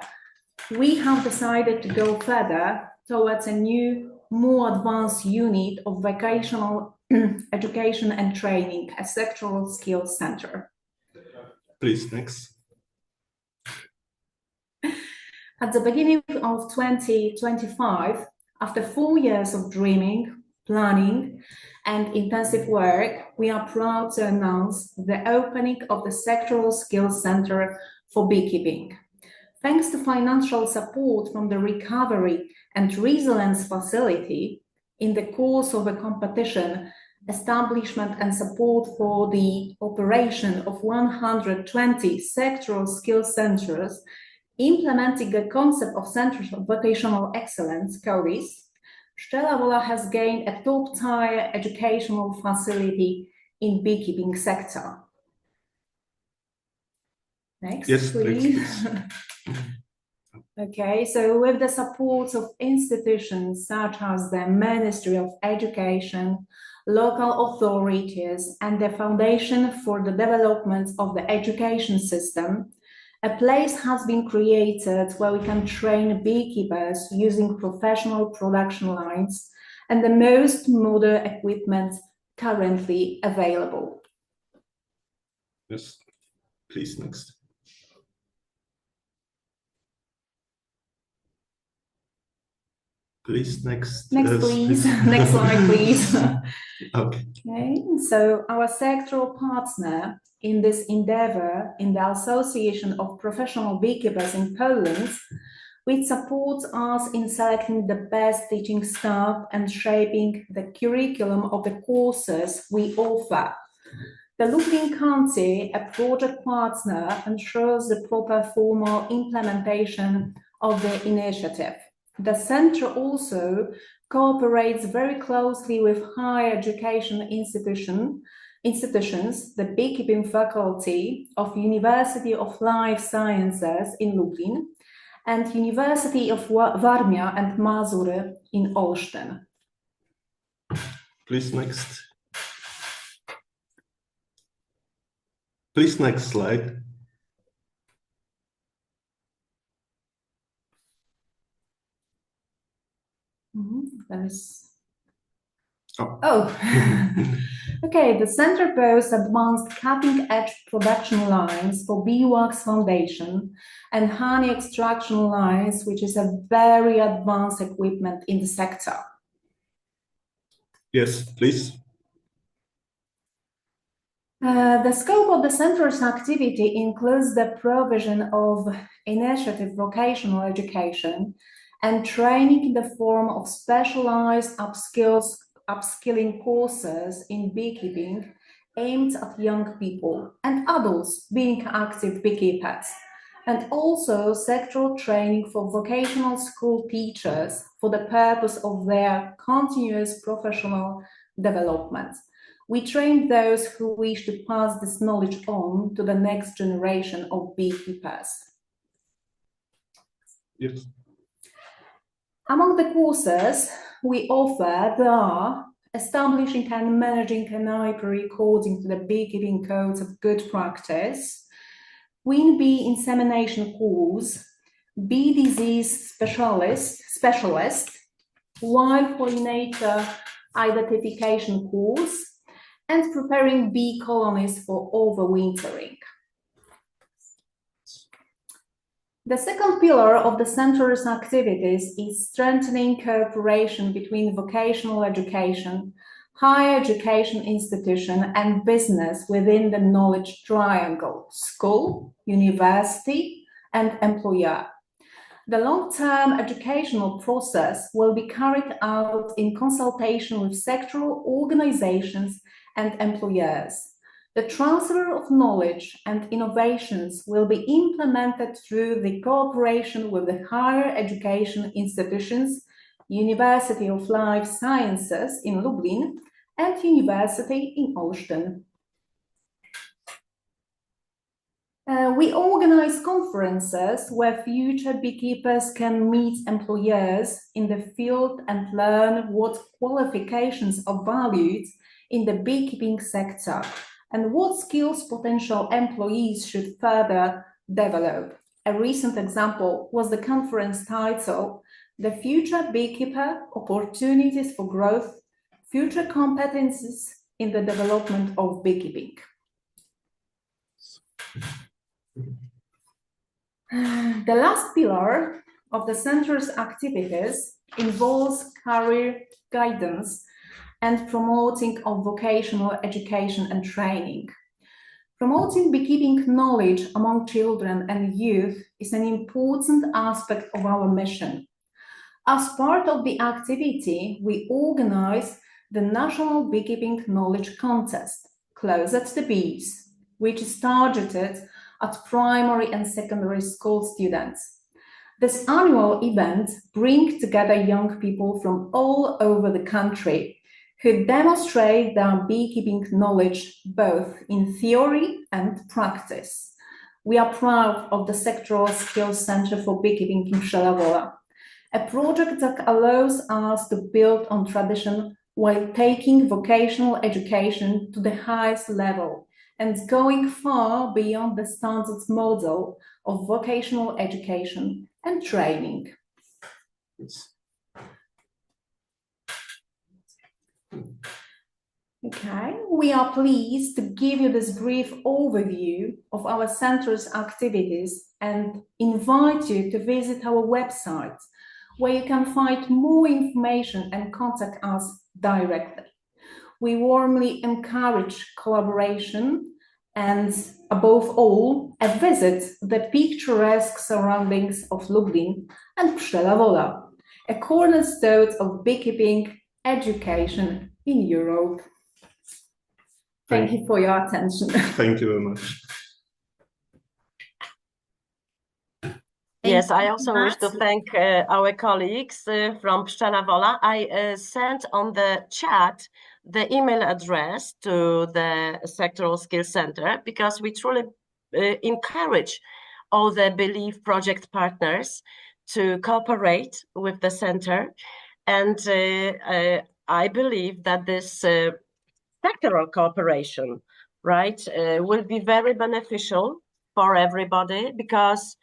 We have decided to go further towards a new, more advanced unit of vocational education and training, a sectoral skills center. Please, next. At the beginning of 2025, after 4 years of dreaming, planning, and intensive work, we are proud to announce the opening of the Sectoral Skills Center for Beekeeping. Thanks to financial support from the Recovery and Resilience Facility, in the course of a competition, establishment and support for the operation of 120 sectoral skills centers, implementing the concept of Centers of Vocational Excellence, COVIS, Pszczela Wola has gained a top-tier educational facility in beekeeping sector. Next, yes, please. Please. Okay, so with the support of institutions such as the Ministry of Education, local authorities, and the Foundation for the Development of the Education System, a place has been created where we can train beekeepers using professional production lines and the most modern equipment currently available. Yes, please, next. Please, next. Next, please. Next slide, please. Okay. Okay, so our sectoral partner in this endeavor in the Association of Professional Beekeepers in Poland, which supports us in selecting the best teaching staff and shaping the curriculum of the courses we offer. The Lublin County, a project partner, ensures the proper formal implementation of the initiative. The center also cooperates very closely with higher education institutions, the beekeeping faculty of University of Life Sciences in Lublin and University of Warmia and Mazury in Olsztyn. Please, next. Please, next slide. Okay, the center boasts advanced cutting-edge production lines for beeswax foundation and honey extraction lines, which is a very advanced equipment in the sector. Yes, please. The scope of the center's activity includes the provision of initiative vocational education and training in the form of specialized upskilling courses in beekeeping aimed at young people and adults being active beekeepers, and also sectoral training for vocational school teachers for the purpose of their continuous professional development. We train those who wish to pass this knowledge on to the next generation of beekeepers. Yes. Among the courses we offer, there are establishing and managing an apiary according to the beekeeping codes of good practice, queen bee insemination course, bee disease specialist, wild pollinator identification course, and preparing bee colonies for overwintering. The second pillar of the center's activities is strengthening cooperation between vocational education, higher education institution, and business within the knowledge triangle: school, university, and employer. The long-term educational process will be carried out in consultation with sectoral organizations and employers. The transfer of knowledge and innovations will be implemented through the cooperation with the higher education institutions, University of Life Sciences in Lublin and University in Olsztyn. We organize conferences where future beekeepers can meet employers in the field and learn what qualifications are valued in the beekeeping sector and what skills potential employees should further develop. A recent example was the conference titled "The Future Beekeeper: Opportunities for Growth, Future Competencies in the Development of Beekeeping." The last pillar of the center's activities involves career guidance and promoting of vocational education and training. Promoting beekeeping knowledge among children and youth is an important aspect of our mission. As part of the activity, we organize the National Beekeeping Knowledge Contest, Closer to the Bees, which is targeted at primary and secondary school students. This annual event brings together young people from all over the country who demonstrate their beekeeping knowledge both in theory and practice. We are proud of the Sectoral Skills Center for Beekeeping in Przelewola, a project that allows us to build on tradition while taking vocational education to the highest level and going far beyond the standard model of vocational education and training. Okay, we are pleased to give you this brief overview of our center's activities and invite you to visit our website, where you can find more information and contact us directly. We warmly encourage collaboration and, above all, a visit to the picturesque surroundings of Lublin and Przelewola, a cornerstone of beekeeping education in Europe. Thank you for your attention. Thank you very much. Yes, I also wish to thank our colleagues from Pszczela Wola. I sent on the chat the email address to the Sectoral Skills Center because we truly encourage all the BeeLieve project partners to cooperate with the center. And I believe that this sectoral cooperation, right, will be very beneficial for everybody because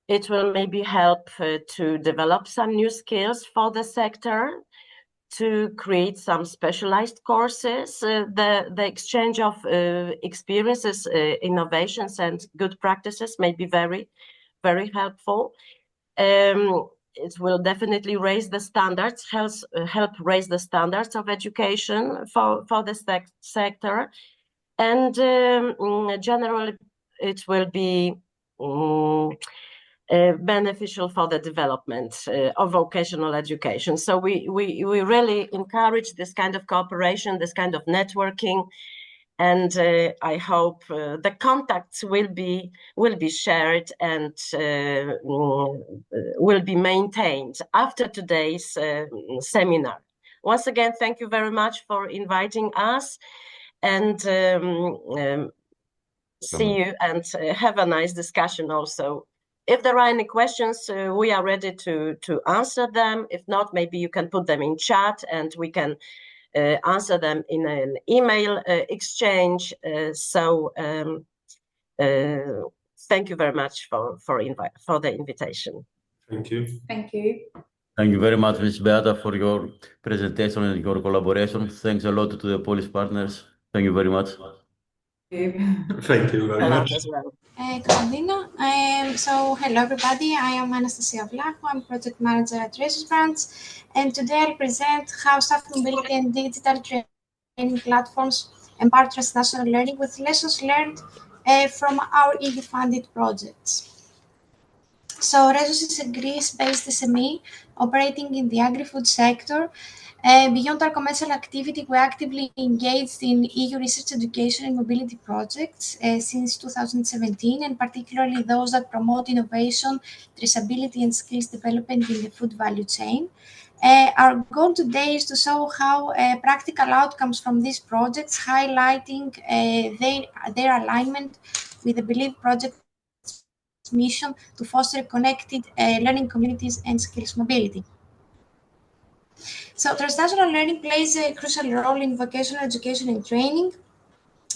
it will maybe help to develop some new skills for the sector, to create some specialized courses. The exchange of experiences, innovations, and good practices may be very, very helpful. It will definitely raise the standards, help raise the standards of education for the sector. And generally, it will be beneficial for the development of vocational education. So we really encourage this kind of cooperation, this kind of networking, and I hope the contacts will be shared and will be maintained after today's seminar. Once again, thank you very much for inviting us, and see you and have a nice discussion also. If there are any questions, we are ready to answer them. If not, maybe you can put them in chat and we can answer them in an email exchange. Thank you very much for the invitation. Thank you. Thank you. Thank you very much, Ms. Beata, for your presentation and your collaboration. Thanks a lot to the Polish partners. Thank you very much. Thank you very much. As well. Carolina. So hello everybody, I am Anastasia Vlachou, I'm project manager at Erasmus branch, and today I'll present how staff mobility and digital training platforms empower transnational learning with lessons learned from our EU-funded projects. So Erasmus is a Greece-based SME operating in the agri-food sector. Beyond our commercial activity, we're actively engaged in EU research, education, and mobility projects since 2017, and particularly those that promote innovation, traceability, and skills development in the food value chain. Our goal today is to show how practical outcomes from these projects, highlighting their alignment with the BeeLieve project mission to foster connected learning communities and skills mobility. So transnational learning plays a crucial role in vocational education and training,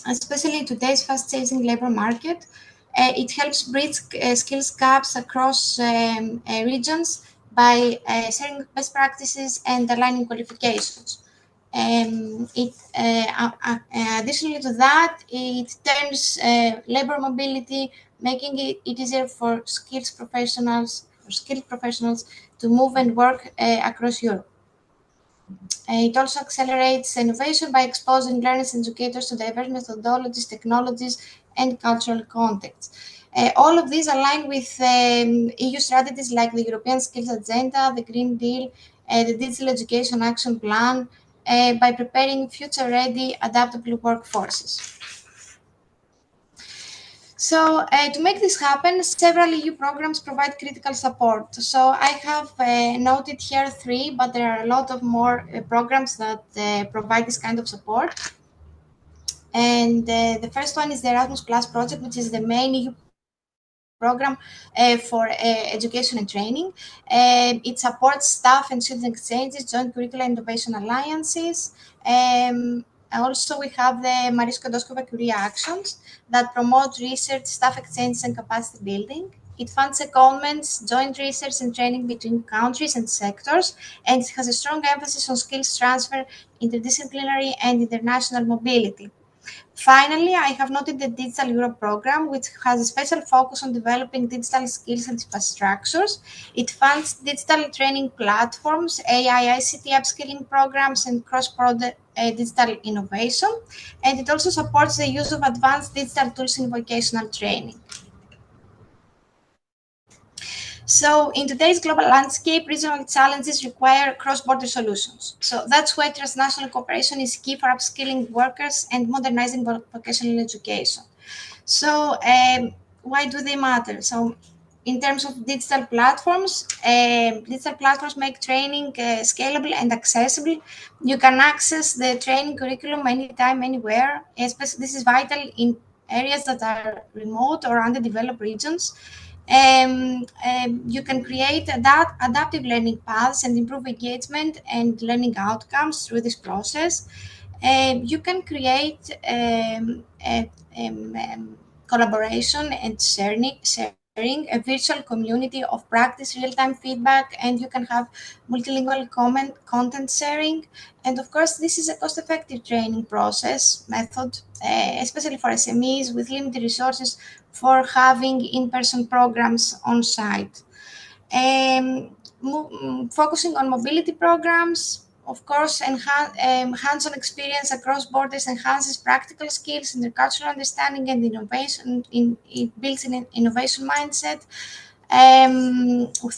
especially in today's fast-changing labor market. It helps bridge skills gaps across regions by sharing best practices and aligning qualifications. Additionally to that, it turns labor mobility, making it easier for skilled professionals to move and work across Europe. It also accelerates innovation by exposing learners and educators to diverse methodologies, technologies, and cultural contexts. All of these align with EU strategies like the European Skills Agenda, the Green Deal, the Digital Education Action Plan, by preparing future-ready, adaptable workforces. So to make this happen, several EU programs provide critical support. So I have noted here 3, but there are a lot of more programs that provide this kind of support. And the first one is the Erasmus Plus project, which is the main EU program for education and training. It supports staff and student exchanges, joint curricular innovation alliances. Also, we have the Marie Skłodowska-Curie actions that promote research, staff exchanges, and capacity building. It funds secondments, joint research and training between countries and sectors, and it has a strong emphasis on skills transfer, interdisciplinary, and international mobility. Finally, I have noted the Digital Europe program, which has a special focus on developing digital skills and infrastructures. It funds digital training platforms, AI, ICT upskilling programs, and cross-border digital innovation. And it also supports the use of advanced digital tools in vocational training. So in today's global landscape, regional challenges require cross-border solutions. So that's why transnational cooperation is key for upskilling workers and modernizing vocational education. So why do they matter? So in terms of digital platforms make training scalable and accessible. You can access the training curriculum anytime, anywhere. Especially, this is vital in areas that are remote or underdeveloped regions. You can create adaptive learning paths and improve engagement and learning outcomes through this process. You can create collaboration and sharing a virtual community of practice, real-time feedback, and you can have multilingual content sharing. And of course, this is a cost-effective training process method, especially for SMEs with limited resources for having in-person programs on site. Focusing on mobility programs, of course, hands-on experience across borders enhances practical skills, intercultural understanding, and innovation. It builds an innovation mindset.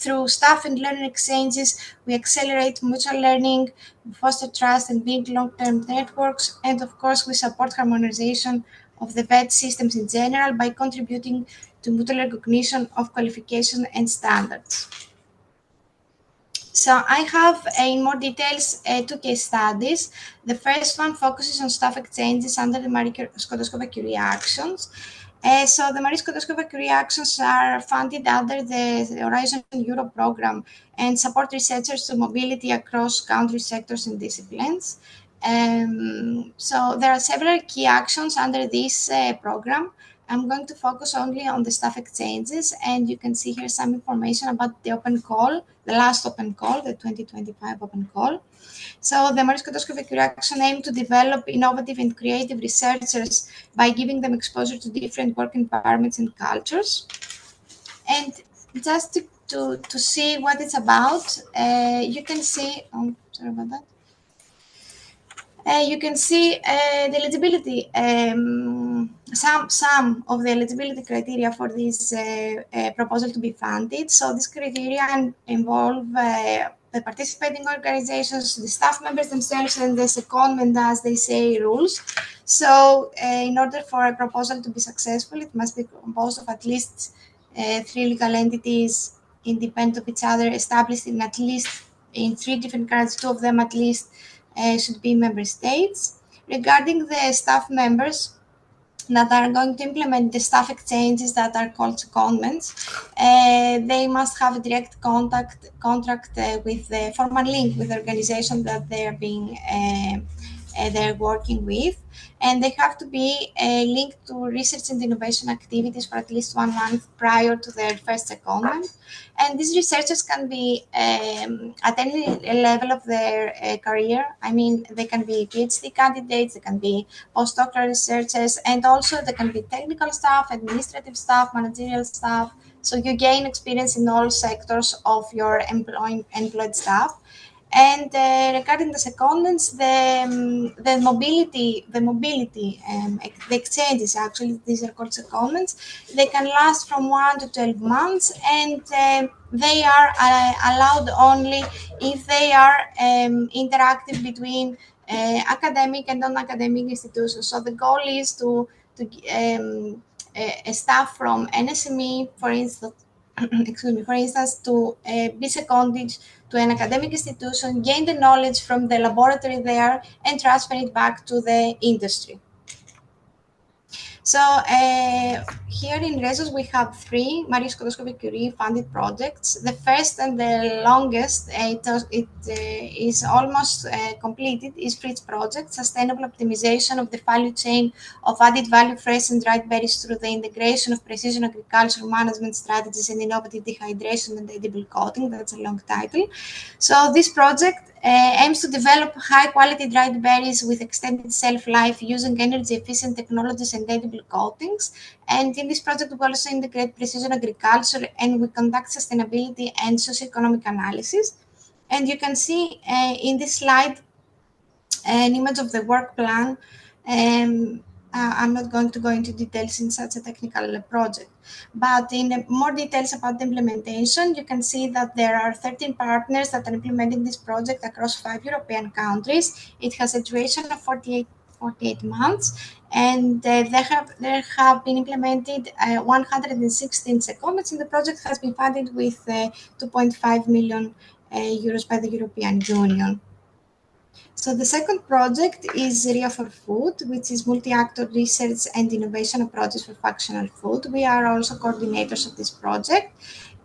Through staff and learning exchanges, we accelerate mutual learning, foster trust, and build long-term networks. And of course, we support harmonization of the VET systems in general by contributing to mutual recognition of qualification and standards. So I have in more details two case studies. The first one focuses on staff exchanges under the Marie Skłodowska Curie actions. So the Marie Skłodowska Curie actions are funded under the Horizon Europe program and support researchers to mobility across country sectors and disciplines. So there are several key actions under this program. I'm going to focus only on the staff exchanges, and you can see here some information about the open call, the last open call, the 2025 open call. So the Marie Skłodowska Curie action aimed to develop innovative and creative researchers by giving them exposure to different work environments and cultures. And just to see what it's about, you can see, sorry about that. You can see the eligibility, some of the eligibility criteria for this proposal to be funded. So these criteria involve the participating organizations, the staff members themselves, and the secondment, as they say, rules. So in order for a proposal to be successful, it must be composed of at least 3 legal entities independent of each other, established in at least in 3 different countries, 2 of them at least should be member states. Regarding the staff members that are going to implement the staff exchanges that are called secondments, they must have a direct contract with the formal link with the organization that they're working with, and they have to be linked to research and innovation activities for at least 1 month prior to their first secondment. And these researchers can be at any level of their career. I mean, they can be PhD candidates, they can be postdoctoral researchers, and also they can be technical staff, administrative staff, managerial staff. So you gain experience in all sectors of your employed staff. And regarding the secondments, the mobility, the exchanges, actually, these are called secondments. They can last from 1 to 12 months, and they are allowed only if they are interactive between academic and non-academic institutions. So the goal is to a staff from NSME, for instance, to be seconded to an academic institution, gain the knowledge from the laboratory there, and transfer it back to the industry. So here in Resos, we have 3 Marie Skłodowska Curie funded projects. The first and the longest, it is almost completed, is FRITZ project, Sustainable Optimization of the Value Chain of Added Value Fresh and Dried Berries through the Integration of Precision Agriculture Management Strategies and Innovative Dehydration and Edible Coating. That's a long title. So this project aims to develop high-quality dried berries with extended shelf life using energy-efficient technologies and edible coatings. And in this project, we also integrate precision agriculture, and we conduct sustainability and socioeconomic analysis. And you can see in this slide an image of the work plan. I'm not going to go into details in such a technical project, but in more details about the implementation, you can see that there are 13 partners that are implementing this project across 5 European countries. It has a duration of 48 months, and there have been implemented 116 secondments, and the project has been funded with 2.5 million euros by the European Union. So the second project is RIA for Food, which is multi-actor research and innovation approaches for functional food. We are also coordinators of this project.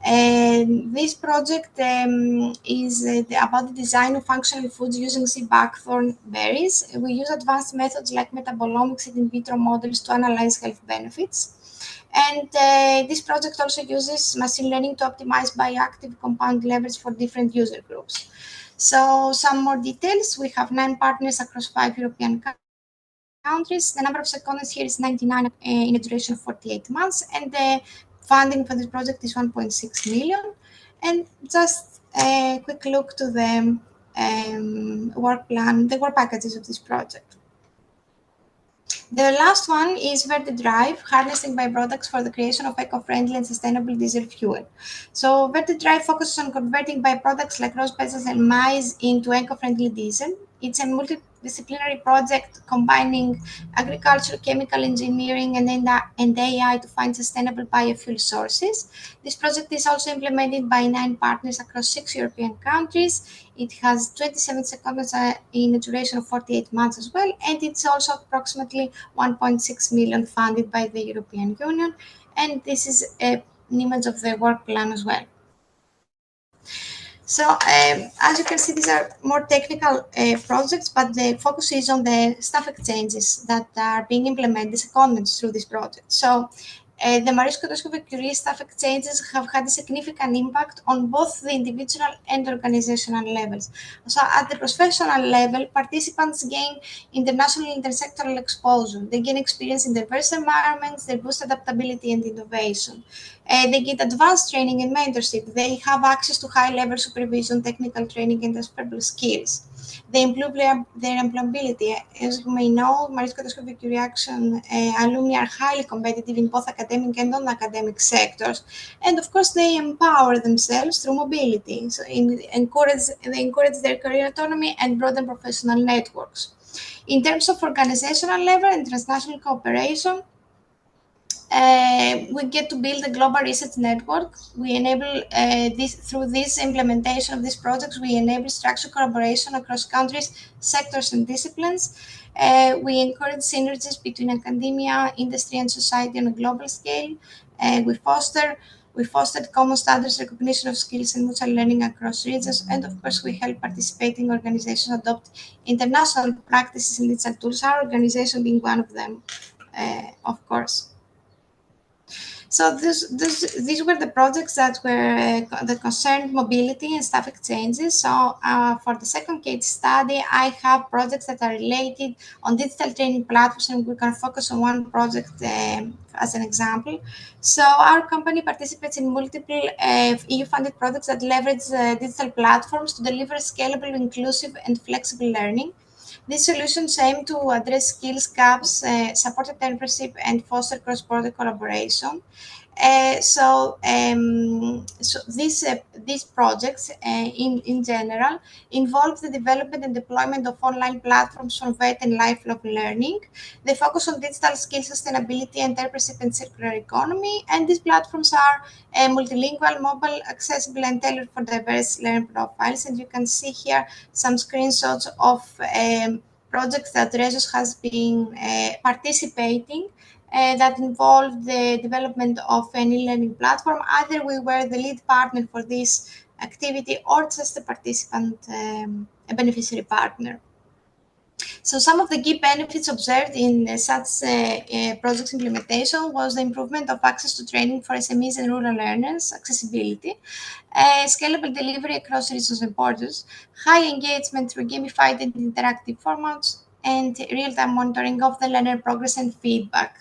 And this project is about the design of functional foods using sea buckthorn berries. We use advanced methods like metabolomics and in vitro models to analyze health benefits. And this project also uses machine learning to optimize bioactive compound levels for different user groups. So some more details, we have 9 partners across 5 European countries. The number of secondments here is 99 in a duration of 48 months, and the funding for this project is 1.6 million. And just a quick look to the work plan, the work packages of this project. The last one is Verde Drive, harnessing byproducts for the creation of eco-friendly and sustainable diesel fuel. So Verde Drive focuses on converting byproducts like rose petals and maize into eco-friendly diesel. It's a multidisciplinary project combining agriculture, chemical engineering, and AI to find sustainable biofuel sources. This project is also implemented by 9 partners across 6 European countries. It has 27 secondments in a duration of 48 months as well, and it's also approximately 1.6 million funded by the European Union. And this is an image of the work plan as well. So as you can see, these are more technical projects, but the focus is on the staff exchanges that are being implemented, secondments through this project. So the Marie Skłodowskiej-Curie staff exchanges have had a significant impact on both the individual and organizational levels. So at the professional level, participants gain international intersectoral exposure. They gain experience in diverse environments, they boost adaptability and innovation. They get advanced training and mentorship. They have access to high-level supervision, technical training, and transferable skills. They improve their employability. As you may know, Marie Skłodowskiej-Curie Action alumni are highly competitive in both academic and non-academic sectors. And of course, they empower themselves through mobility. So they encourage their career autonomy and broaden professional networks. In terms of organizational level and transnational cooperation, we get to build a global research network. We enable through this implementation of these projects, we enable structured collaboration across countries, sectors, and disciplines. We encourage synergies between academia, industry, and society on a global scale. We fostered common standards, recognition of skills, and mutual learning across regions. And of course, we help participating organizations adopt international practices and digital tools, our organization being one of them, of course. So these were the projects that were that concerned mobility and staff exchanges. So for the second case study, I have projects that are related on digital training platforms, and we can focus on one project as an example. So our company participates in multiple EU-funded projects that leverage digital platforms to deliver scalable, inclusive, and flexible learning. These solutions aim to address skills gaps, support entrepreneurship, and foster cross-border collaboration. So these projects, in general, involve the development and deployment of online platforms for vet and lifelong learning. They focus on digital skills, sustainability, entrepreneurship, and circular economy. And these platforms are multilingual, mobile, accessible, and tailored for diverse learning profiles. And you can see here some screenshots of projects that Rezos has been participating that involved the development of an e-learning platform. Either we were the lead partner for this activity or just a participant, a beneficiary partner. So some of the key benefits observed in such project implementation was the improvement of access to training for SMEs and rural learners, accessibility, scalable delivery across regions and borders, high engagement through gamified and interactive formats, and real-time monitoring of the learner progress and feedback.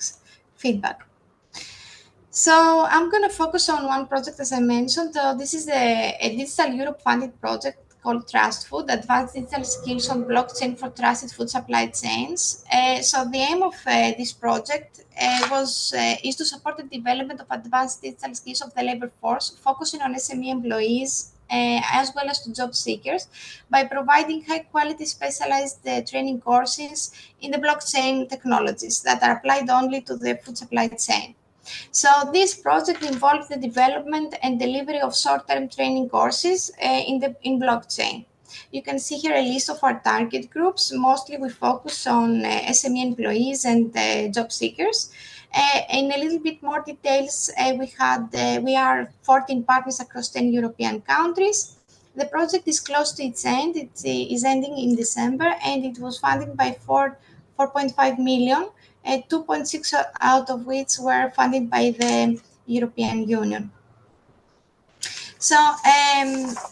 So I'm going to focus on one project, as I mentioned. This is a Digital Europe funded project called Trust Food, Advanced Digital Skills on Blockchain for Trusted Food Supply Chains. So the aim of this project is to support the development of advanced digital skills of the labor force, focusing on SME employees as well as to job seekers by providing high-quality specialized training courses in the blockchain technologies that are applied only to the food supply chain. So this project involves the development and delivery of short-term training courses in blockchain. You can see here a list of our target groups. Mostly we focus on SME employees and job seekers. In a little bit more details, we are 14 partners across 10 European countries. The project is close to its end. It is ending in December, and it was funded by 4.5 million, 2.6 out of which were funded by the European Union. So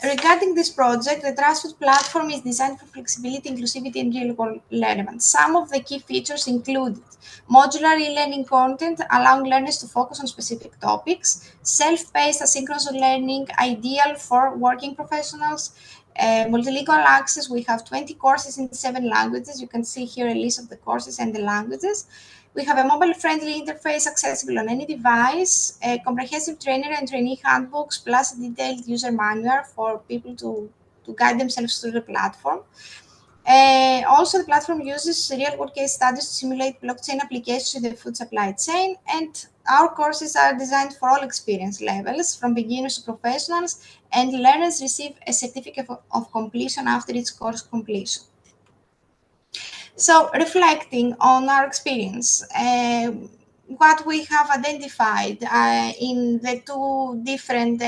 regarding this project, the Trustfood platform is designed for flexibility, inclusivity, and real-world relevance. Some of the key features include modular e-learning content, allowing learners to focus on specific topics, self-paced asynchronous learning, ideal for working professionals, multilingual access. We have 20 courses in 7 languages. You can see here a list of the courses and the languages. We have a mobile-friendly interface accessible on any device, a comprehensive trainer and trainee handbooks, plus a detailed user manual for people to guide themselves through the platform. Also, the platform uses real-world case studies to simulate blockchain applications in the food supply chain, and our courses are designed for all experience levels, from beginners to professionals, and learners receive a certificate of completion after each course completion. So, reflecting on our experience, what we have identified in the 2 different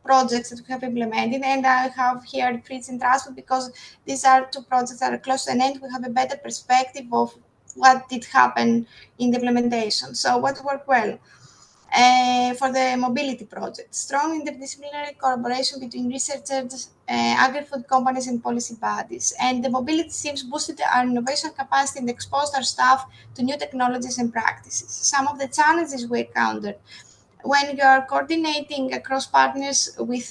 projects that we have implemented, and I have here Fritz and Trustfood because these are 2 projects that are close to an end. We have a better perspective of what did happen in the implementation. So, what worked well? For the mobility project, strong interdisciplinary collaboration between researchers, agri-food companies, and policy bodies. And the mobility teams boosted our innovation capacity and exposed our staff to new technologies and practices. Some of the challenges we encountered when you are coordinating across partners with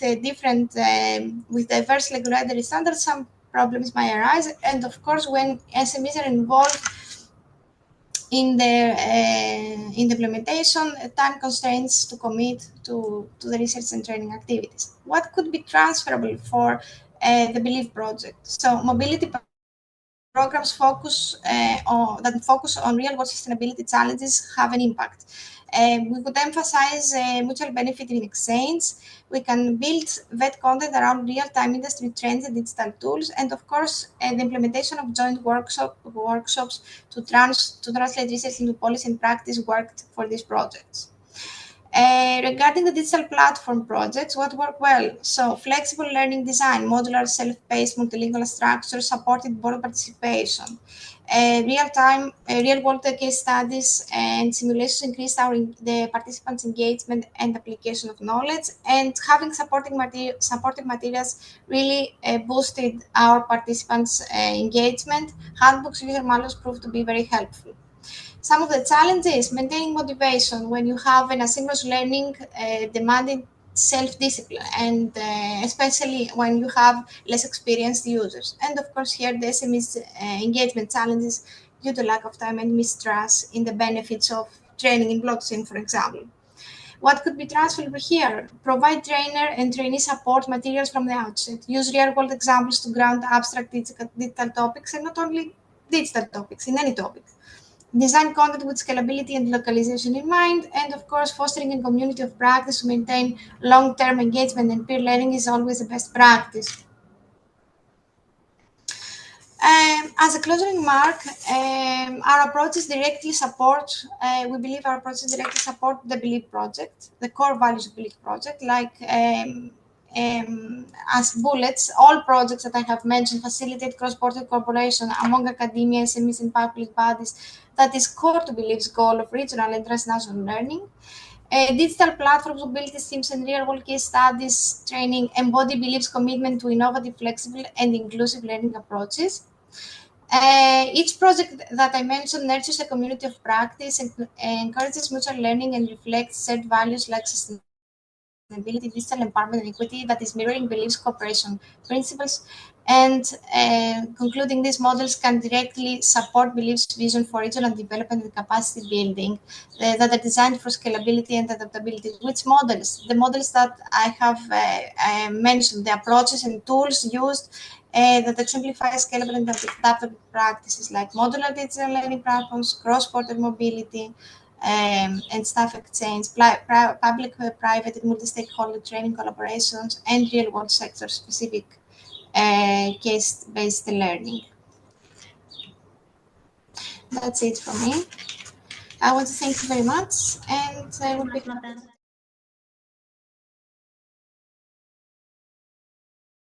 with diverse regulatory standards, some problems might arise. And of course, when SMEs are involved in the implementation, time constraints to commit to the research and training activities. What could be transferable for the BeeLieve project? So mobility programs focus on real-world sustainability challenges have an impact. We could emphasize mutual benefit in exchange. We can build vet content around real-time industry trends and digital tools, and of course, the implementation of joint workshops to translate research into policy and practice worked for these projects. Regarding the digital platform projects, what worked well? So flexible learning design, modular self-paced multilingual structure, supported board participation, real-world case studies and simulations increased the participants' engagement and application of knowledge, and having supporting materials really boosted our participants' engagement. Handbooks, user manuals proved to be very helpful. Some of the challenges: maintaining motivation when you have an asynchronous learning demanding self-discipline, and especially when you have less experienced users. And of course, here the SME's engagement challenges due to lack of time and mistrust in the benefits of training in blockchain, for example. What could be transferred here? Provide trainer and trainee support materials from the outset. Use real-world examples to ground abstract digital topics, and not only digital topics, in any topic. Design content with scalability and localization in mind, and of course, fostering a community of practice to maintain long-term engagement and peer learning is always the best practice. As a closing remark, our approaches directly support, we believe our approaches directly support the BeeLieve project, the core values of BeeLieve project, like as bullets, all projects that I have mentioned facilitate cross-border cooperation among academia, SMEs, and public bodies. That is core to BeeLieve's goal of regional and transnational learning. Digital platforms, mobility teams, and real-world case studies training embody BeeLieve's commitment to innovative, flexible, and inclusive learning approaches. Each project that I mentioned nurtures a community of practice and encourages mutual learning and reflects shared values like sustainability, sustainability, digital empowerment, and equity that is mirroring BeeLieve's cooperation principles. And concluding, these models can directly support BeeLieve's vision for regional development and capacity building that are designed for scalability and adaptability. Which models? The models that I have mentioned, the approaches and tools used that exemplify scalable and adaptable practices like modular digital learning platforms, cross-border mobility, and staff exchange, public, private, and multi-stakeholder training collaborations, and real-world sector-specific case-based learning. That's it from me. I want to thank you very much, and I will be